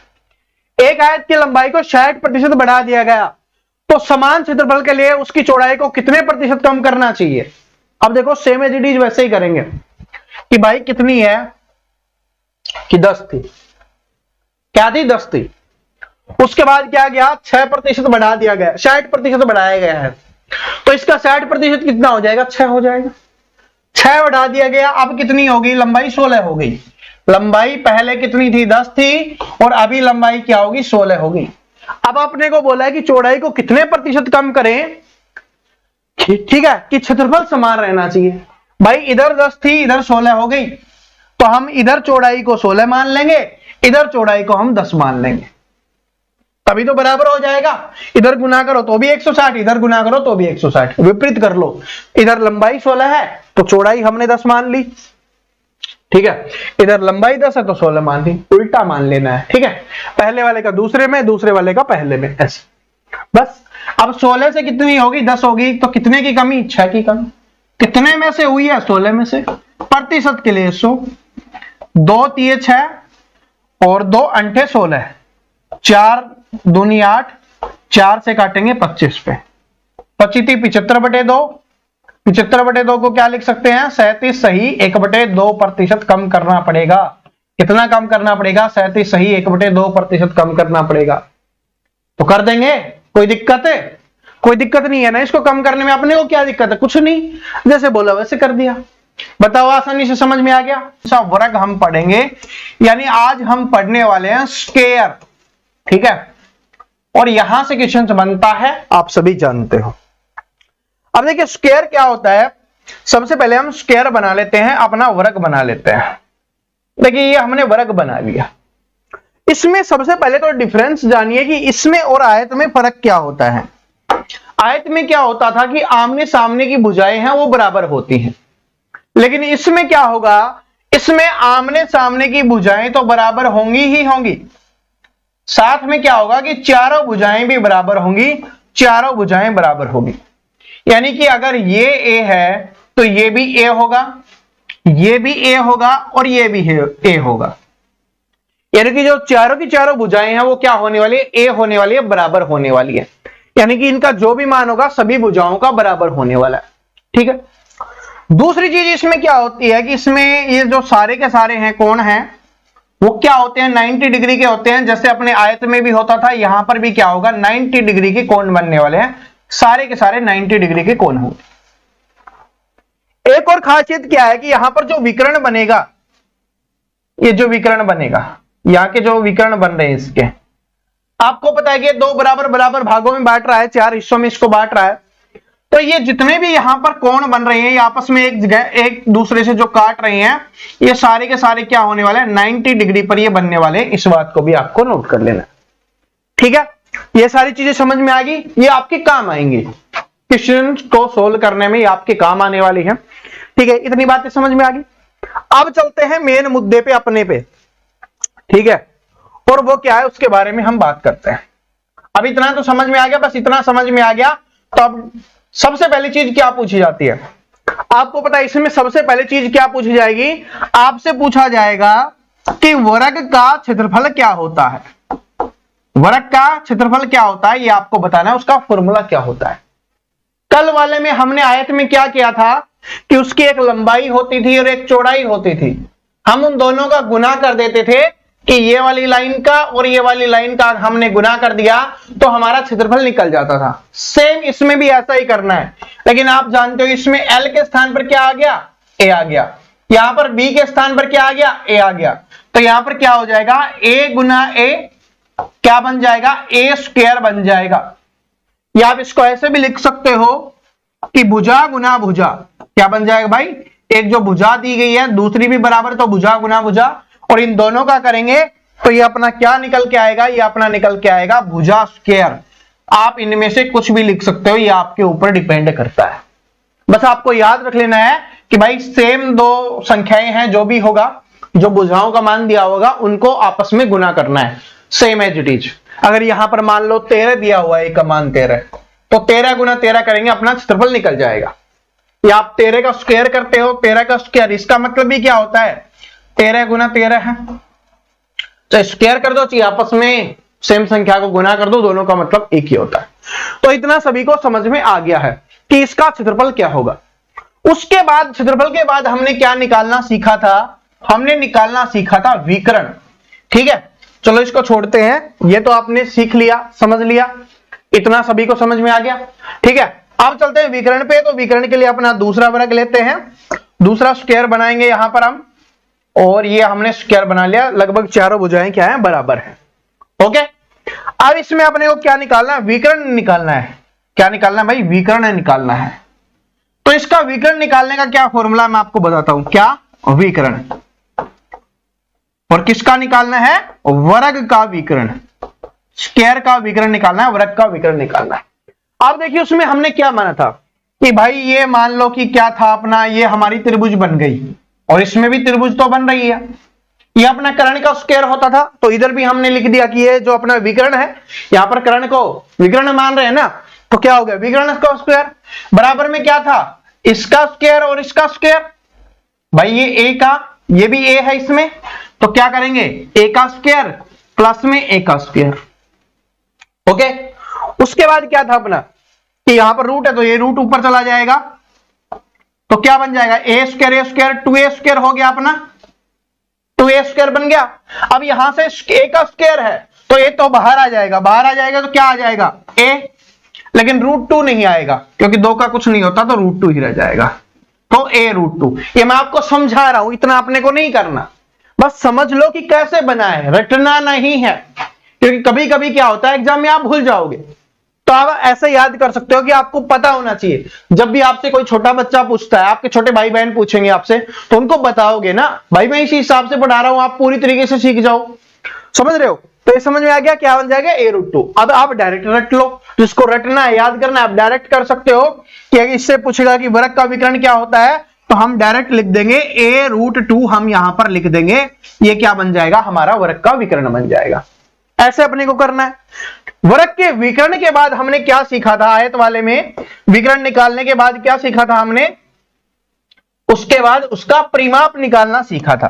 एक आयत की लंबाई को 60% बढ़ा दिया गया, तो समान क्षेत्रफल के लिए उसकी चौड़ाई को कितने प्रतिशत कम करना चाहिए। अब देखो सेम एज इट इज वैसे ही करेंगे कि भाई कितनी है कि 10 थी, क्या थी 10 थी, उसके बाद क्या गया 6% बढ़ा दिया गया, 60% बढ़ाया गया है, तो इसका 60% कितना हो जाएगा, 6 हो जाएगा। 6 बढ़ा दिया गया, अब कितनी होगी, लंबाई 16 हो गई। लंबाई पहले कितनी थी, 10 थी, और अभी लंबाई क्या होगी, 16 होगी। अब आपने को बोला है कि चौड़ाई को कितने प्रतिशत कम करें, ठीक है, कि क्षेत्रफल समान रहना चाहिए। भाई इधर 10 थी, इधर 16 हो गई, तो हम इधर चौड़ाई को 16 मान लेंगे, इधर चौड़ाई को हम 10 मान लेंगे, तभी तो बराबर हो जाएगा। इधर गुना करो तो भी 160, इधर गुना करो तो भी 160, विपरीत कर लो। इधर लंबाई 16 है तो चौड़ाई हमने 10 मान ली, ठीक है, इधर लंबाई 10 है तो 16 मान ली, उल्टा मान लेना है, ठीक है, पहले वाले का दूसरे में, दूसरे वाले का पहले में, ऐसे बस। अब 16 से कितनी होगी, 10 होगी, तो कितने की कमी, 6 की कमी। कितने में से हुई है, 16 में से। प्रतिशत के लिए 100, 2 तिये 6 और 2 अंठे 16, 4 दूनी 8, 4 से काटेंगे 25 पे, 25 75/2, 75/2 को क्या लिख सकते हैं, 37 सही 1/2% कम करना पड़ेगा। कितना कम करना पड़ेगा, 37 सही 1/2% कम करना पड़ेगा। तो कर देंगे, कोई दिक्कत है, कोई दिक्कत नहीं है ना इसको कम करने में। अपने को क्या दिक्कत है, कुछ नहीं, जैसे बोला वैसे कर दिया। बताओ, आसानी से समझ में आ गया। ऐसा वर्ग हम पढ़ेंगे, यानी आज हम पढ़ने वाले हैं स्क्वायर, ठीक है। और यहां से क्वेश्चन बनता है, आप सभी जानते हो। अब देखिए स्क्वायर क्या होता है। सबसे पहले हम स्क्वायर बना लेते हैं, अपना वर्ग बना लेते हैं। देखिए ये हमने वर्ग बना लिया। इसमें सबसे पहले तो डिफरेंस जानिए कि इसमें और आयत में फर्क क्या होता है। आयत में क्या होता था कि आमने सामने की भुजाएं हैं वो बराबर होती हैं, लेकिन इसमें क्या होगा, इसमें आमने सामने की भुजाएं तो बराबर होंगी ही होंगी, साथ में क्या होगा कि चारों भुजाएं भी बराबर होंगी, चारों भुजाएं बराबर होगी। यानी कि अगर ये ए है तो ये भी ए होगा, ये भी ए होगा और ये भी ए होगा। यानी कि जो चारों की चारों भुजाएं हैं वो क्या होने वाली है, ए होने वाली है, बराबर होने वाली है। यानी कि इनका जो भी मान होगा सभी भुजाओं का बराबर होने वाला है, ठीक है। दूसरी चीज इसमें क्या होती है कि इसमें ये जो सारे के सारे हैं कोण हैं वो क्या होते हैं, 90 डिग्री के होते हैं। जैसे अपने आयत में भी होता था, यहां पर भी क्या होगा, 90 डिग्री के कोण बनने वाले हैं, सारे के सारे 90 डिग्री के कोण होंगे। एक और खासियत क्या है कि यहां पर जो विकर्ण बनेगा, ये जो विकर्ण बनेगा, यहां के जो विकर्ण बन रहे हैं इसके, आपको पता है कि दो बराबर बराबर भागों में बांट रहा है, 4 हिस्सों में इसको बांट रहा है। तो ये जितने भी यहां पर कोण बन रहे हैं, ये आपस में एक जगह एक दूसरे से जो काट रहे हैं, ये सारे के सारे क्या होने वाले हैं, 90 डिग्री पर ये बनने वाले हैं। इस बात को भी आपको नोट कर लेना, ठीक है। ये सारी चीजें समझ में आ गई, ये आपके काम आएंगी, क्वेश्चन को सोल्व करने में ये आपके काम आने वाली है, ठीक है। इतनी बातें समझ में आ गई। अब चलते हैं मेन मुद्दे पे, अपने पे, ठीक है। और वो क्या है उसके बारे में हम बात करते हैं। अब इतना तो समझ में आ गया, बस इतना समझ में आ गया तो अब सबसे पहली चीज क्या पूछी जाती है, आपको पता है इसमें सबसे पहले चीज क्या पूछी जाएगी, आपसे पूछा जाएगा कि वर्ग का क्षेत्रफल क्या होता है। वर्ग का क्षेत्रफल क्या होता है ये आपको बताना है, उसका फॉर्मूला क्या होता है। कल वाले में हमने आयत में क्या किया था कि उसकी एक लंबाई होती थी और एक चौड़ाई होती थी। हम उन दोनों का गुना कर देते थे कि ये वाली लाइन का और ये वाली लाइन का हमने गुना कर दिया तो हमारा क्षेत्रफल निकल जाता था। सेम इसमें भी ऐसा ही करना है, लेकिन आप जानते हो इसमें L के स्थान पर क्या आ गया, A आ गया। यहां पर B के स्थान पर क्या आ गया, A आ गया। तो यहां पर क्या हो जाएगा, A गुना A क्या बन जाएगा, A स्क्वायर बन जाएगा। या आप इसको ऐसे भी लिख सकते हो कि भुजा गुना भुजा क्या बन जाएगा भाई, एक जो भुजा दी गई है दूसरी भी बराबर, तो भुजा गुना भुजा, और इन दोनों का करेंगे तो ये अपना क्या निकल के आएगा, ये अपना निकल के आएगा भुजा स्क्वायर। आप इनमें से कुछ भी लिख सकते हो, ये आपके ऊपर डिपेंड करता है। बस आपको याद रख लेना है कि भाई सेम दो संख्याएं हैं, जो भी होगा, जो भुजाओं का मान दिया होगा उनको आपस में गुना करना है, सेम एज इट इज। अगर यहां पर मान लो 13 दिया हुआ है, एक का मान 13, तो 13 गुना 13 करेंगे, अपना क्षेत्रफल निकल जाएगा। या आप 13 का स्क्वायर करते हो, 13 का स्क्वायर, इसका मतलब भी क्या होता है, 13 गुना 13 है, तो स्क्वायर कर दो, चाहिए आपस में सेम संख्या को गुना कर दो, दोनों का मतलब एक ही होता है। तो इतना सभी को समझ में आ गया है कि इसका क्षेत्रफल क्या होगा। उसके बाद क्षेत्रफल के बाद हमने क्या निकालना सीखा था, हमने निकालना सीखा था विकर्ण, ठीक है। चलो इसको छोड़ते हैं, ये तो आपने सीख लिया, समझ लिया, इतना सभी को समझ में आ गया, ठीक है। अब चलते हैं विकर्ण पे। तो विकर्ण के लिए अपना दूसरा वर्ग लेते हैं, दूसरा स्क्वायर बनाएंगे यहां पर हम, और ये हमने स्क्वायर बना लिया, लगभग चारों भुजाएं क्या है, बराबर है, ओके। अब इसमें अपने को क्या निकालना है, विकर्ण निकालना है। क्या निकालना है भाई, विकर्ण निकालना है। तो इसका विकर्ण निकालने का क्या फॉर्मूला मैं आपको बताता हूं, क्या, विकर्ण। और किसका निकालना है, वर्ग का विकर्ण, स्क्वायर का विकर्ण निकालना है, वर्ग का विकर्ण निकालना है। अब देखिए उसमें हमने क्या माना था कि भाई ये मान लो कि क्या था अपना, ये हमारी त्रिभुज बन गई और इसमें भी त्रिभुज तो बन रही है, ये अपना कर्ण का स्क्वायर होता था, तो इधर भी हमने लिख दिया कि ये जो अपना विकर्ण है, यहां पर कर्ण को विकर्ण मान रहे हैं ना, तो क्या हो गया विकर्ण का स्क्वायर बराबर में क्या था इसका स्क्वायर और इसका स्क्वायर। भाई ये ए का, ये भी ए है इसमें, तो क्या करेंगे ए का स्क्वायर प्लस में ए का स्क्वायर। ओके, उसके बाद क्या था अपना कि यहां पर रूट है तो ये रूट ऊपर चला जाएगा, तो क्या बन जाएगा ए स्क्वायर 2a स्क्वायर हो गया अपना, 2a स्क्वायर बन गया। अब यहां से a का स्क्वायर है तो a तो बाहर आ जाएगा, बाहर आ जाएगा तो क्या आ जाएगा a, लेकिन √2 नहीं आएगा क्योंकि 2 का कुछ नहीं होता तो √2 ही रह जाएगा, तो a√2। ये मैं आपको समझा रहा हूं, इतना अपने को नहीं करना, बस समझ लो कि कैसे बना है, रटना नहीं है, क्योंकि कभी कभी क्या होता है एग्जाम में आप भूल जाओगे, तो आप ऐसे याद कर सकते हो कि आपको पता होना चाहिए। जब भी आपसे कोई छोटा बच्चा पूछता है, आपके छोटे भाई बहन पूछेंगे आपसे, तो उनको बताओगे ना भाई मैं इसी हिसाब से पढ़ा रहा हूं, आप पूरी तरीके से सीख जाओ। समझ रहे हो? तो ये समझ में आ गया क्या बन जाएगा a√2। अब आप डायरेक्ट रट लो, जिसको रटना है याद करना है आप डायरेक्ट कर सकते हो कि अगर इससे पूछेगा कि वर्ग का विकर्ण क्या होता है तो हम डायरेक्ट लिख देंगे a√2, हम यहां पर लिख देंगे, ये क्या बन जाएगा हमारा वर्ग का विकर्ण बन जाएगा। ऐसे अपने को करना है। वर्ग के विकर्ण के बाद हमने क्या सीखा था आयत वाले में, विकर्ण निकालने के बाद क्या सीखा था हमने, उसके बाद उसका परिमाप निकालना सीखा था।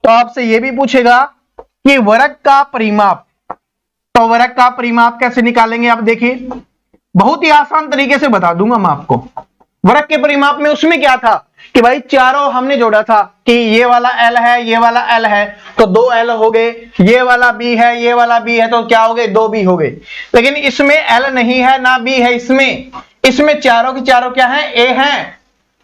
तो आपसे यह भी पूछेगा कि वर्ग का परिमाप, तो वर्ग का परिमाप कैसे निकालेंगे आप देखिए, बहुत ही आसान तरीके से बता दूंगा मैं आपको। वर्ग के परिमाप में उसमें क्या था कि भाई चारों हमने जोड़ा था कि ये वाला L है, ये वाला L है, तो 2 L हो गए, ये वाला B है, ये वाला B है, तो क्या हो गए 2 B हो गए। लेकिन इसमें L नहीं है ना B है, इसमें चारों की चारों क्या है A है,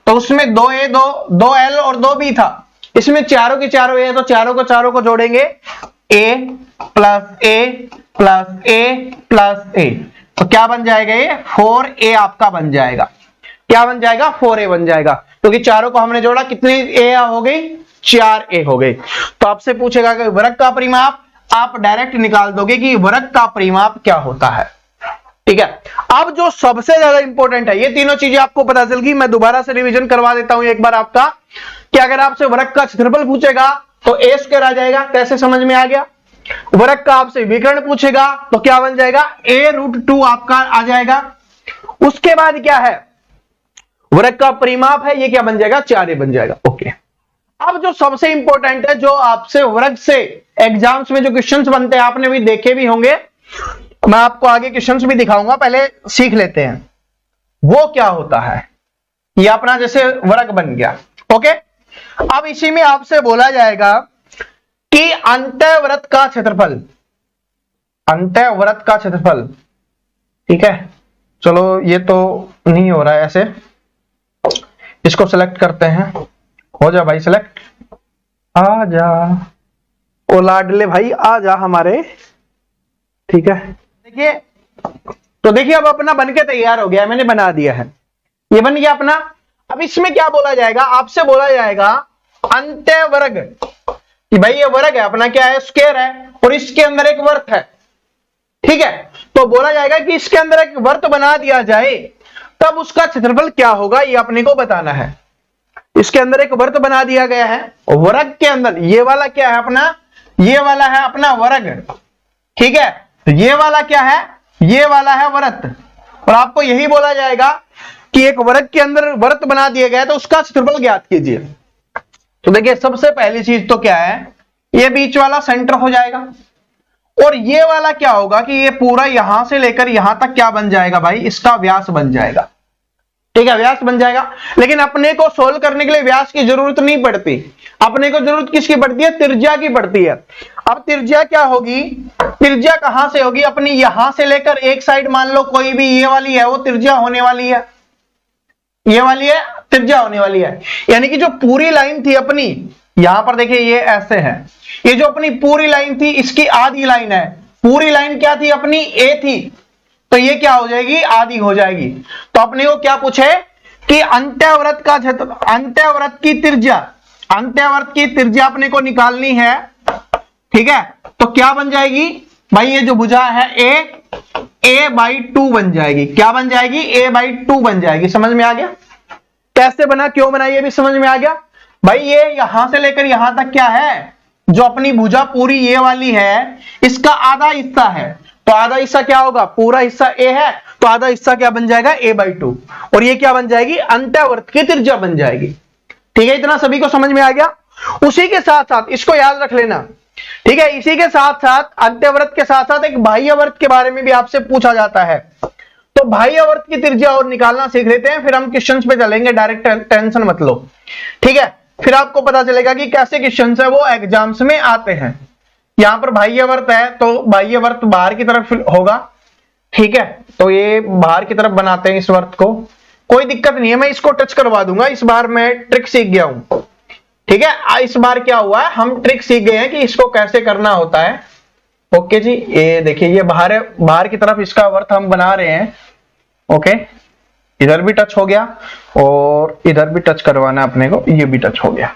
तो उसमें 2A 2 L और 2 B था, इसमें चारों की चारों A, तो चारों को जोड़ेंगे A plus A plus A plus A, तो क्या बन जाएगा ये 4A आपका बन जाएगा। क्या बन जाएगा 4A बन जाएगा, क्योंकि चारों को हमने जोड़ा, कितनी A हो गई 4A हो गई। तो आपसे पूछेगा कि वर्ग का परिमाप, आप डायरेक्ट निकाल दोगे कि वर्ग का परिमाप क्या होता है। ठीक है, अब जो सबसे ज्यादा इंपॉर्टेंट है, ये तीनों चीजें आपको पता चल गई, मैं दोबारा से रिवीजन करवा देता हूं एक बार आपका, कि अगर आपसे वर्ग का क्षेत्रफल पूछेगा तो a स्क्वायर आ जाएगा, कैसे समझ में आ गया। वर्ग का आपसे विकर्ण पूछेगा तो क्या बन जाएगा a√2 आपका आ जाएगा। उसके बाद क्या है वर्ग का परिमाप है, ये क्या बन जाएगा 4A बन जाएगा। ओके, अब जो सबसे इंपॉर्टेंट है, जो आपसे वर्ग से एग्जाम्स में जो क्वेश्चंस बनते हैं आपने भी देखे भी होंगे, मैं आपको आगे क्वेश्चंस भी दिखाऊंगा, पहले सीख लेते हैं वो क्या होता है। ये अपना जैसे वर्ग बन गया। ओके, अब इसी में आपसे बोला जाएगा कि अंतःवृत्त का क्षेत्रफल, अंतःवृत्त का क्षेत्रफल। ठीक है, चलो ये तो नहीं हो रहा है ऐसे, इसको सेलेक्ट करते हैं, हो जा भाई सेलेक्ट, आ जा ओ लाडले भाई आ जा हमारे। ठीक है, देखिए तो देखिए अब अपना बनके तैयार हो गया, मैंने बना दिया है, ये बन गया अपना। अब इसमें क्या बोला जाएगा, आपसे बोला जाएगा अंतःवर्ग, कि भाई ये वर्ग है अपना, क्या है स्क्वायर है, और इसके अंदर एक वर्त है। ठीक है, तो बोला जाएगा कि इसके अंदर एक वर्त बना दिया जाए तब उसका क्षेत्रफल क्या होगा, ये अपने को बताना है। इसके अंदर एक वर्त बना दिया गया है, वर्ग के अंदर ये वाला क्या है अपना, ये वाला है अपना वर्ग। ठीक है, तो ये वाला क्या है, ये वाला है वर्त, और आपको यही बोला जाएगा कि एक वर्ग के अंदर वर्त बना दिया गया तो उसका क्षेत्रफल ज्ञात कीजिए। तो देखिए सबसे पहली चीज तो क्या है, ये बीच वाला सेंटर हो जाएगा, और ये वाला क्या होगा कि ये पूरा यहां से लेकर यहां तक क्या बन जाएगा भाई, इसका व्यास बन जाएगा। ठीक है, व्यास बन जाएगा। लेकिन अपने को सोल्व करने के लिए व्यास की जरूरत नहीं पड़ती, अपने को जरूरत किसकी पड़ती है, त्रिज्या की पड़ती है। अब त्रिज्या क्या होगी, त्रिज्या कहां से होगी अपनी, यहां से लेकर एक साइड मान लो कोई भी ये वाली है, वो त्रिज्या होने वाली है, ये वाली है त्रिज्या होने वाली है। यानी कि जो पूरी लाइन थी अपनी, यहां पर देखिए ये ऐसे है, ये जो अपनी पूरी लाइन थी इसकी आधी लाइन है, पूरी लाइन क्या थी अपनी ए थी, तो ये क्या हो जाएगी आधी हो जाएगी। तो अपने को क्या पूछे कि अंतःवृत्त का क्षेत्र, अंतःवृत्त की त्रिज्या, अंतःवृत्त की त्रिज्या अपने को निकालनी है। ठीक है, तो क्या बन जाएगी भाई, ये जो भुजा है a/2 बन जाएगी। क्या बन जाएगी, a/2 बन जाएगी। समझ में आ गया कैसे बना, क्यों बना, ये भी समझ में आ गया भाई। ये यहां से लेकर यहां तक क्या है, जो अपनी भुजा पूरी ये वाली है, इसका आधा हिस्सा है, तो आधा हिस्सा क्या होगा, पूरा हिस्सा ए है, तो आधा हिस्सा क्या बन जाएगा, a/2, और ये क्या बन जाएगी, अंतःवर्त की त्रिज्या बन जाएगी। ठीक है, इतना सभी को समझ में आ गया। उसी के साथ साथ इसको याद रख लेना, ठीक है, इसी के साथ साथ अंतःवर्त के साथ साथ एक बाह्यवर्त के बारे में भी आपसे पूछा जाता है। तो बाह्यवर्त की त्रिज्या और निकालना सीख लेते हैं, फिर हम क्वेश्चंस पे चलेंगे डायरेक्ट, टेंशन मत लो। ठीक है, फिर आपको पता चलेगा कि कैसे क्वेश्चंस है वो एग्जाम्स में आते हैं। यहां पर बाह्यवर्त है, तो बाह्यवर्त बाहर की तरफ होगा। ठीक है, तो ये बाहर की तरफ बनाते हैं इस वर्त को, कोई दिक्कत नहीं है, मैं इसको टच करवा दूंगा। इस बार मैं ट्रिक सीख गया हूं। ठीक है, इस बार क्या हुआ है, हम ट्रिक सीख गए हैं कि इसको कैसे करना होता है। ओके जी, ये देखिए, ये बाहर है, बाहर की तरफ इसका वर्त हम बना रहे हैं। ओके, इधर भी टच हो गया और इधर भी टच करवाना अपने को, ये भी टच हो गया।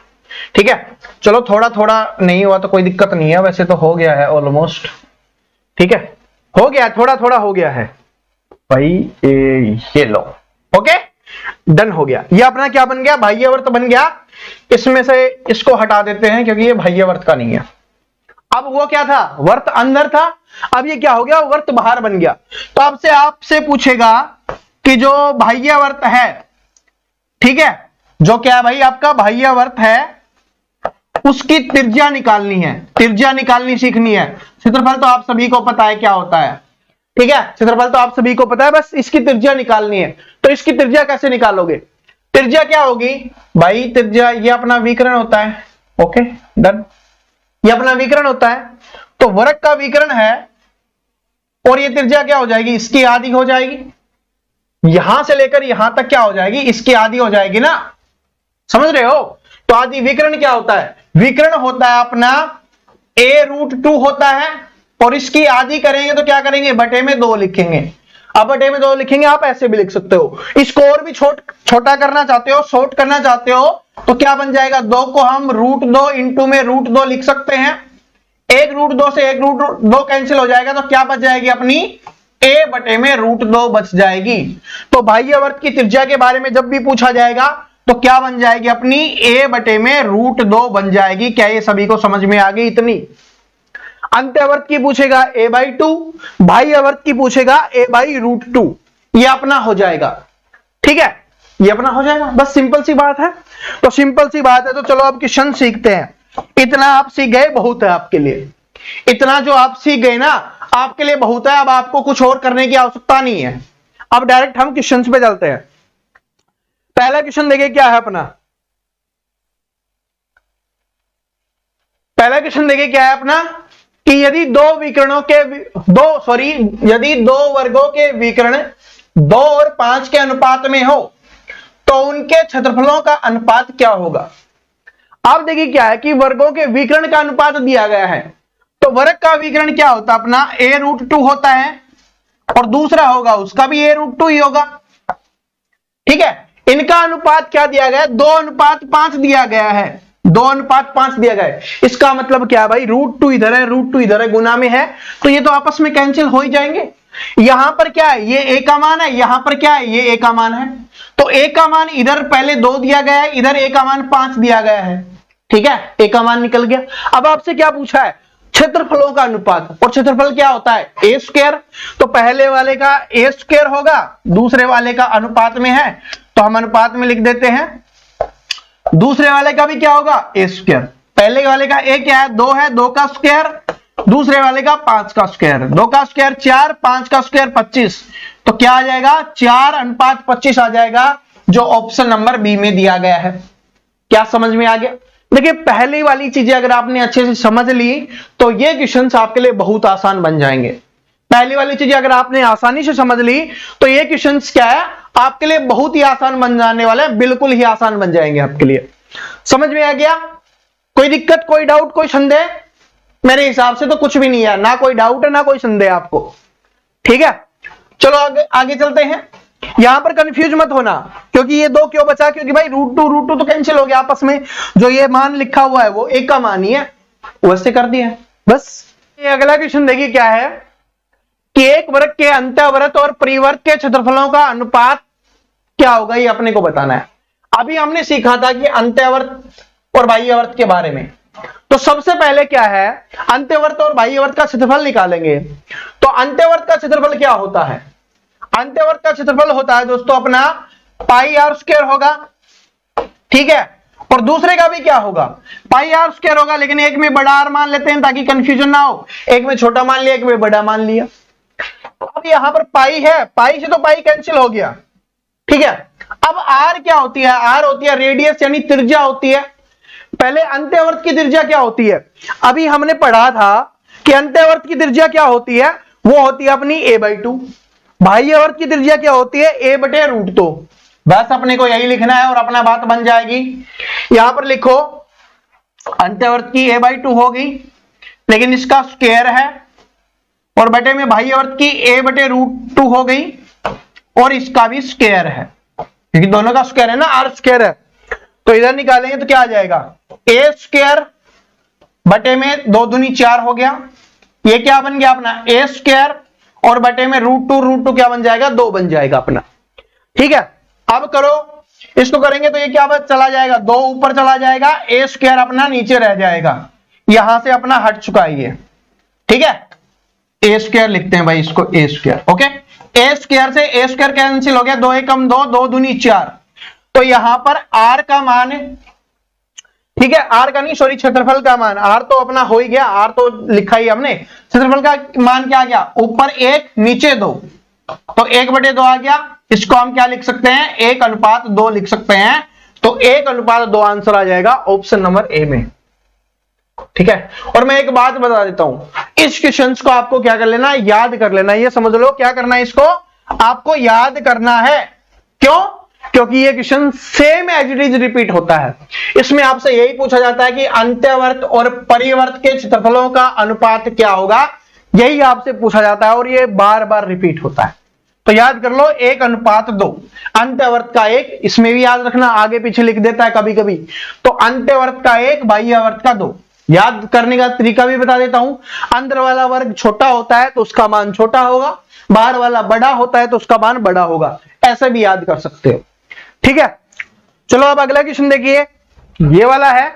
ठीक है, चलो थोड़ा थोड़ा नहीं हुआ तो कोई दिक्कत नहीं है, वैसे तो हो गया है ऑलमोस्ट। ठीक है, हो गया, थोड़ा थोड़ा हो गया है भाई, ये लो। ओके, डन हो गया। ये अपना क्या बन गया, बाह्यवर्त बन गया। इसमें से इसको हटा देते हैं क्योंकि ये बाह्यवर्त का नहीं है। अब वो क्या था, वर्त अंदर था, अब ये क्या हो गया, वर्त बाहर बन गया। तो आपसे पूछेगा कि जो बाह्यवर्त है, ठीक है, जो क्या है भाई आपका बाह्यवर्त है, उसकी त्रिज्या निकालनी है, त्रिज्या निकालनी सीखनी है। क्षेत्रफल तो आप सभी को पता है क्या होता है। ठीक है, क्षेत्रफल तो आप सभी को पता है, बस इसकी त्रिज्या निकालनी है। तो इसकी त्रिज्या कैसे निकालोगे, त्रिज्या क्या होगी भाई, त्रिज्या ये अपना विकर्ण होता है। ओके, डन, ये अपना विकर्ण होता है। तो वर्ग का विकर्ण है और ये त्रिज्या क्या हो जाएगी, इसकी आधी हो जाएगी। यहां से लेकर यहां तक क्या हो जाएगी, इसकी आधी हो जाएगी ना, समझ रहे हो। तो आधी विकर्ण क्या होता है, विकर्ण होता है अपना a√2 होता है, और इसकी आधी करेंगे तो क्या करेंगे, बटे में 2 लिखेंगे। अब बटे में 2 लिखेंगे, आप ऐसे भी लिख सकते हो। इसको और भी छोटा करना चाहते हो, शॉर्ट करना चाहते हो, तो क्या बन जाएगा, 2 को हम √2 इंटू में √2 लिख सकते हैं। 1√2 से 1√2 कैंसिल हो जाएगा, तो क्या बच जाएगी अपनी a बटे में √2 बच जाएगी। तो बाह्यवर्त की त्रिज्या के बारे में जब भी पूछा जाएगा तो क्या बन जाएगी अपनी, a बटे में √2 बन जाएगी। क्या ये सभी को समझ में आ गई इतनी। अंतःवर्त की पूछेगा a/2, बाह्यवर्त की पूछेगा a/√2, ये अपना हो जाएगा। ठीक है, ये अपना हो जाएगा, बस सिंपल सी बात है। तो सिंपल सी बात है, तो चलो अब क्वेश्चन सीखते हैं। इतना आप सीख गए बहुत है आपके लिए, इतना जो आप सीख गए ना आपके लिए बहुत है। अब आपको कुछ और करने की आवश्यकता नहीं है। अब डायरेक्ट हम क्वेश्चन पे चलते हैं। पहला क्वेश्चन देखिए क्या है अपना, पहला क्वेश्चन देखिए क्या है अपना, कि यदि यदि दो वर्गों के विकर्ण 2 और 5 के अनुपात में हो तो उनके क्षेत्रफलों का अनुपात क्या होगा। अब देखिए क्या है कि वर्गों के विकर्ण का अनुपात दिया गया है, तो वर्ग का विकर्ण क्या होता है अपना, a√2 होता है, और दूसरा होगा उसका भी a√2 ही होगा। ठीक है, इनका अनुपात क्या दिया गया है, 2:5 दिया गया है, 2:5 दिया गया है। इसका मतलब क्या है भाई, √2 इधर है, √2 इधर है, गुना में है, तो ये तो आपस में कैंसिल हो ही जाएंगे। यहां पर क्या है, ये a का मान है, यहां पर क्या है, ये a का मान है। तो a का मान इधर पहले 2 दिया गया है, इधर a का मान 5 दिया गया है। ठीक है, a का मान निकल गया। अब आपसे क्या पूछा है, क्षेत्रफलों का अनुपात, और क्षेत्रफल क्या होता है, a²। तो पहले वाले का a² होगा, दूसरे वाले का अनुपात में है तो हम अनुपात में लिख देते हैं। दूसरे वाले का भी क्या होगा, a²। पहले वाले का a क्या है, 2 है, 2 का स्क्वायर, दूसरे वाले का 5 का स्क्वायर, 2 का स्क्वायर 4, 5 का स्क्वायर 25, तो क्या आ जाएगा, 4:25 आ जाएगा, जो ऑप्शन नंबर बी में दिया गया है। क्या समझ में आ गया। देखिए पहली वाली चीजें अगर आपने अच्छे से समझ ली तो ये क्वेश्चंस आपके लिए बहुत आसान बन जाएंगे। पहली वाली चीजें अगर आपने आसानी से समझ ली तो ये क्वेश्चंस क्या है, आपके लिए बहुत ही आसान बन जाने वाले हैं, बिल्कुल ही आसान बन जाएंगे आपके लिए। समझ में आ गया, कोई दिक्कत, कोई डाउट, कोई संदेह। मेरे हिसाब से तो कुछ भी नहीं है, ना कोई डाउट है ना कोई संदेह आपको। ठीक है, चलो आगे चलते हैं। यहां पर कंफ्यूज मत होना, क्योंकि ये 2 क्यों बचा, क्योंकि भाई √2 तो कैंसिल हो गया आपस में, जो ये मान लिखा हुआ है वो a का मान ही है, वैसे कर दिया बस। ये अगला क्वेश्चन देखिए क्या है, कि एक वर्ग के अंतःवर्त और परिवर्त के क्षेत्रफलों का अनुपात क्या होगा, ये अपने को बताना है। अभी हमने सीखा था कि अंतःवर्त और बाह्यवर्त के बारे में, तो सबसे पहले क्या है, अंत्यवर्त और बाह्यवर्त का क्षेत्रफल निकालेंगे। तो अंत्यवर्त का क्षेत्रफल क्या होता है, अंत्यवर्त का क्षेत्रफल होता है दोस्तों अपना पाई आर स्क्वायर होगा, ठीक है, और दूसरे का भी क्या होगा, पाई आर स्क्वायर होगा, लेकिन एक में बड़ा आर मान लेते हैं ताकि कंफ्यूजन ना हो, एक में छोटा मान लिया, एक में बड़ा मान लिया। अब यहां पर पाई है, पाई से तो पाई कैंसिल हो गया, ठीक है। अब आर क्या होती है, आर होती है रेडियस यानी त्रिज्या होती है। पहले अंत्यवर्त की त्रिज्या क्या होती है, अभी हमने पढ़ा था कि अंत्यवर्त की त्रिज्या क्या होती है, वो होती है अपनी a/2। बाह्यवर्त की त्रिज्या क्या होती है, a/√2। बस अपने को यही लिखना है और अपना बात बन जाएगी। यहां पर लिखो अंत्यवर्त की a/2 होगी, लेकिन इसका स्क्वायर है, और बटे में बाह्यवर्त की a/√2 हो गई, और इसका भी स्क्वायर है, क्योंकि दोनों का स्क्वायर है ना, आर स्क्वायर है। तो इधर निकालेंगे तो क्या आ जाएगा, a स्क्वायर बटे में 2 दूनी 4 हो गया, ये क्या बन गया अपना a स्क्वायर, और बटे में √2 क्या बन जाएगा, 2 बन जाएगा अपना, ठीक है। अब करो, इसको करेंगे तो ये क्या चला जाएगा, 2 ऊपर चला जाएगा, a स्क्वायर अपना नीचे रह जाएगा, यहां से अपना हट चुका है ये, ठीक है। a स्क्वायर लिखते हैं भाई इसको, a square, okay. a square से a स्क्वायर कैंसिल हो गया, 2 एकम 2, 2 दूनी 4। तो यहां पर r का मान, ठीक है, r का नहीं सॉरी क्षेत्रफल का मान, r तो अपना हो ही गया, r तो लिखा ही हमने, क्षेत्रफल का मान क्या आ गया, ऊपर 1 नीचे 2, तो 1/2 आ गया। इसको हम क्या लिख सकते हैं, 1:2 लिख सकते हैं। तो 1:2 आंसर आ जाएगा ऑप्शन नंबर ए में, ठीक है। और मैं एक बात बता देता हूं, इस क्वेश्चन को आपको क्या कर लेना, याद कर लेना, ये समझ लो क्या करना है, इसको आपको याद करना है। क्यों, क्योंकि ये question same as it is repeat होता है। इसमें आपसे यही पूछा जाता है कि अंत्यवर्त और परिवर्त के क्षेत्रफलों का अनुपात क्या होगा, यही आपसे पूछा जाता है, और ये बार बार रिपीट होता है। तो याद कर लो 1:2, अंत्यवर्त का 1, इसमें भी याद रखना, आगे पीछे लिख देता है कभी कभी, तो अंत्यवर्त का 1, बाह्यवर्त का 2। याद करने का तरीका भी बता देता हूं, अंदर वाला वर्ग छोटा होता है तो उसका मान छोटा होगा, बाहर वाला बड़ा होता है तो उसका मान बड़ा होगा, ऐसे भी याद कर सकते हो, ठीक है। चलो अब अगला क्वेश्चन देखिए, ये वाला है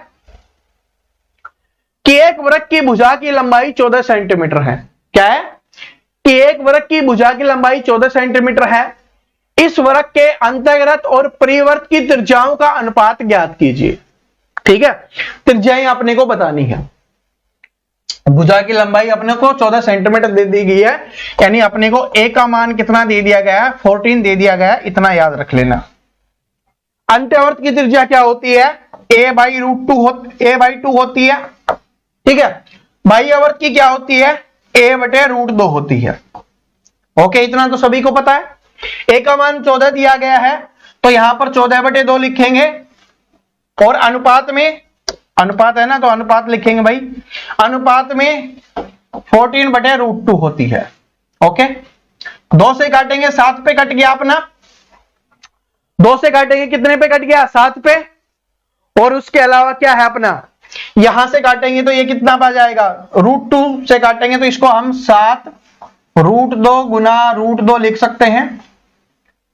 कि एक वृत्त की भुजा की लंबाई 14 सेंटीमीटर है। क्या है कि एक वृत्त की भुजा की लंबाई 14 सेंटीमीटर है, इस वृत्त के अंतर्गत और परिवर्त की त्रिज्याओं का अनुपात ज्ञात कीजिए, ठीक है। त्रिज्याएं अपने को बतानी है, भुजा की लंबाई अपने को 14 सेंटीमीटर दे दी गई है, यानी अपने को a का मान कितना दे दिया गया है, 14 दे दिया गया है, इतना याद रख लेना। अंत्यवर्त की त्रिज्या क्या होती है, a/2 होती है, ठीक है। बाह्यवर्त की क्या होती है, a/√2 होती है, ओके, इतना तो सभी को पता है। a का मान 14 दिया गया है, तो यहां पर 14/2 लिखेंगे, और अनुपात में, अनुपात है ना तो अनुपात लिखेंगे भाई, अनुपात में 14/√2 होती है, ओके। 2 से काटेंगे 7 पे कट गया अपना, 2 से काटेंगे कितने पे कट गया, 7 पे, और उसके अलावा क्या है अपना, यहां से काटेंगे तो ये कितना पा जाएगा, √2 से काटेंगे तो इसको हम 7√2 गुना √2 लिख सकते हैं,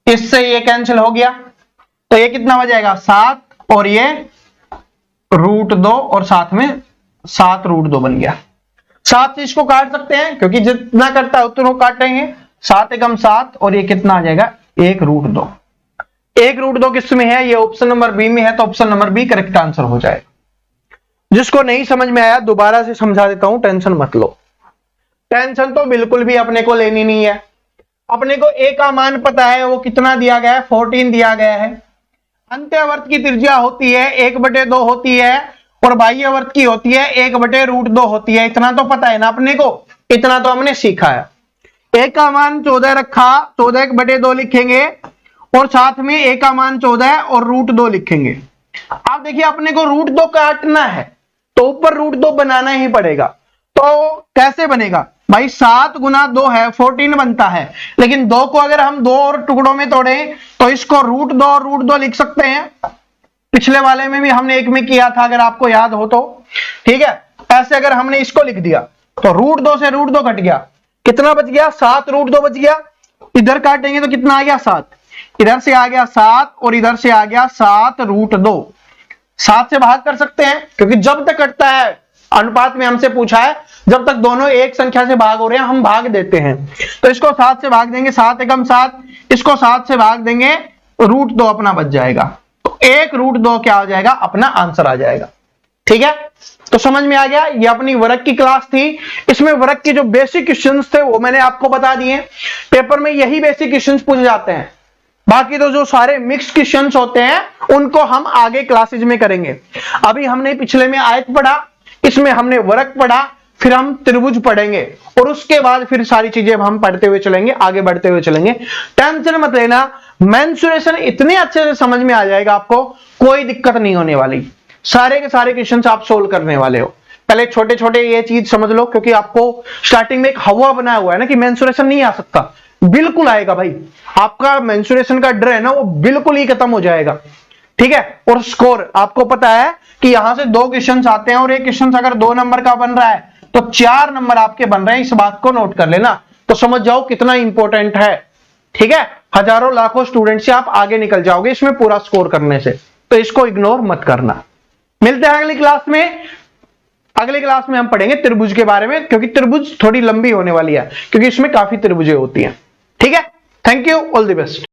इससे ये कैंसिल हो गया, तो ये कितना हो जाएगा 7, और ये √2, और साथ में 7√2 बन गया। 7 से इसको काट सकते हैं, क्योंकि जितना करता है उतना काटेंगे, 7 एकम 7, और ये कितना आ जाएगा 1√2। 1√2 किस में है, ये ऑप्शन नंबर बी में है, तो option number B correct answer हो जाएगा। जिसको नहीं समझ में आया दोबारा से समझा देता हूं, टेंशन मत लो, टेंशन तो बिल्कुल भी अपने को लेनी नहीं है। अपने को a का मान पता है, वो कितना दिया गया है, 14 दिया गया है। अंत्यवर्त की त्रिज्या होती है 1/2 होती है, और बाह्यवर्त की होती है 1/√2 होती है, इतना तो पता है ना अपने को, इतना तो हमने सीखा है। a का मान 14 रखा, 14/2 लिखेंगे, और साथ में a का मान 14 और √2 लिखेंगे। अब देखिए अपने को √2 काटना है, तो ऊपर √2 बनाना ही पड़ेगा। तो कैसे बनेगा भाई, 7 गुना 2 है 14 बनता है, लेकिन 2 को अगर हम 2 और टुकड़ों में तोड़े तो इसको √2 और √2 लिख सकते हैं। पिछले वाले में भी हमने एक में किया था, अगर आपको याद हो तो, ठीक है। ऐसे अगर हमने इसको लिख दिया तो √2 से √2 कट गया, कितना बच गया, 7√2 बच गया। इधर काटेंगे तो कितना आ गया 7, इधर से आ गया 7, और इधर से आ गया 7√2। 7 से भाग कर सकते हैं, क्योंकि जब तक कटता है अनुपात में हमसे पूछा है जब तक दोनों एक संख्या से भाग हो रहे हैं हम भाग देते हैं। तो इसको 7 से भाग देंगे, 7 एकम 7, इसको 7 से भाग देंगे, √2 अपना बच जाएगा। तो 1√2 क्या हो जाएगा, अपना आंसर आ जाएगा। ठीक है, तो समझ में आ गया। ये अपनी वर्ग की क्लास थी, इसमें वर्ग के जो बेसिक क्वेश्चंस थे वो मैंने आपको बता दिए। पेपर में यही बेसिक क्वेश्चंस पूछे जाते हैं, बाकी तो जो सारे मिक्स क्वेश्चंस होते हैं उनको हम आगे क्लासेज में करेंगे। अभी हमने पिछले में आयत पढ़ा, इसमें हमने वर्ग पढ़ा, फिर हम त्रिभुज पढ़ेंगे और उसके बाद फिर सारी चीजें हम पढ़ते हुए चलेंगे, आगे बढ़ते हुए चलेंगे। टेंशन मत लेना, मेंसुरेशन इतने अच्छे से समझ में आ जाएगा, आपको कोई दिक्कत नहीं होने वाली। सारे के सारे क्वेश्चंस आप सोल्व करने वाले हो। पहले छोटे छोटे ये चीज समझ लो, क्योंकि आपको स्टार्टिंग में एक हवा बनाया हुआ है ना कि मेंसुरेशन नहीं आ सकता, बिल्कुल आएगा भाई। आपका मेंसुरेशन का डर है ना वो बिल्कुल ही खत्म हो जाएगा। ठीक है, और स्कोर आपको पता है कि यहां से 2 क्वेश्चंस आते हैं और एक क्वेश्चन अगर 2 नंबर का बन रहा है तो 4 नंबर आपके बन रहे हैं, इस बात को नोट कर लेना। तो समझ जाओ कितना इंपॉर्टेंट है। ठीक है, हजारों लाखों स्टूडेंट से आप आगे निकल जाओगे इसमें पूरा स्कोर करने से, तो इसको इग्नोर मत करना। मिलते हैं अगली क्लास में। अगली क्लास में हम पढ़ेंगे त्रिभुज के बारे में, क्योंकि त्रिभुज थोड़ी लंबी होने वाली है, क्योंकि इसमें काफी त्रिभुजें होती हैं। ठीक है, thank you, all the best.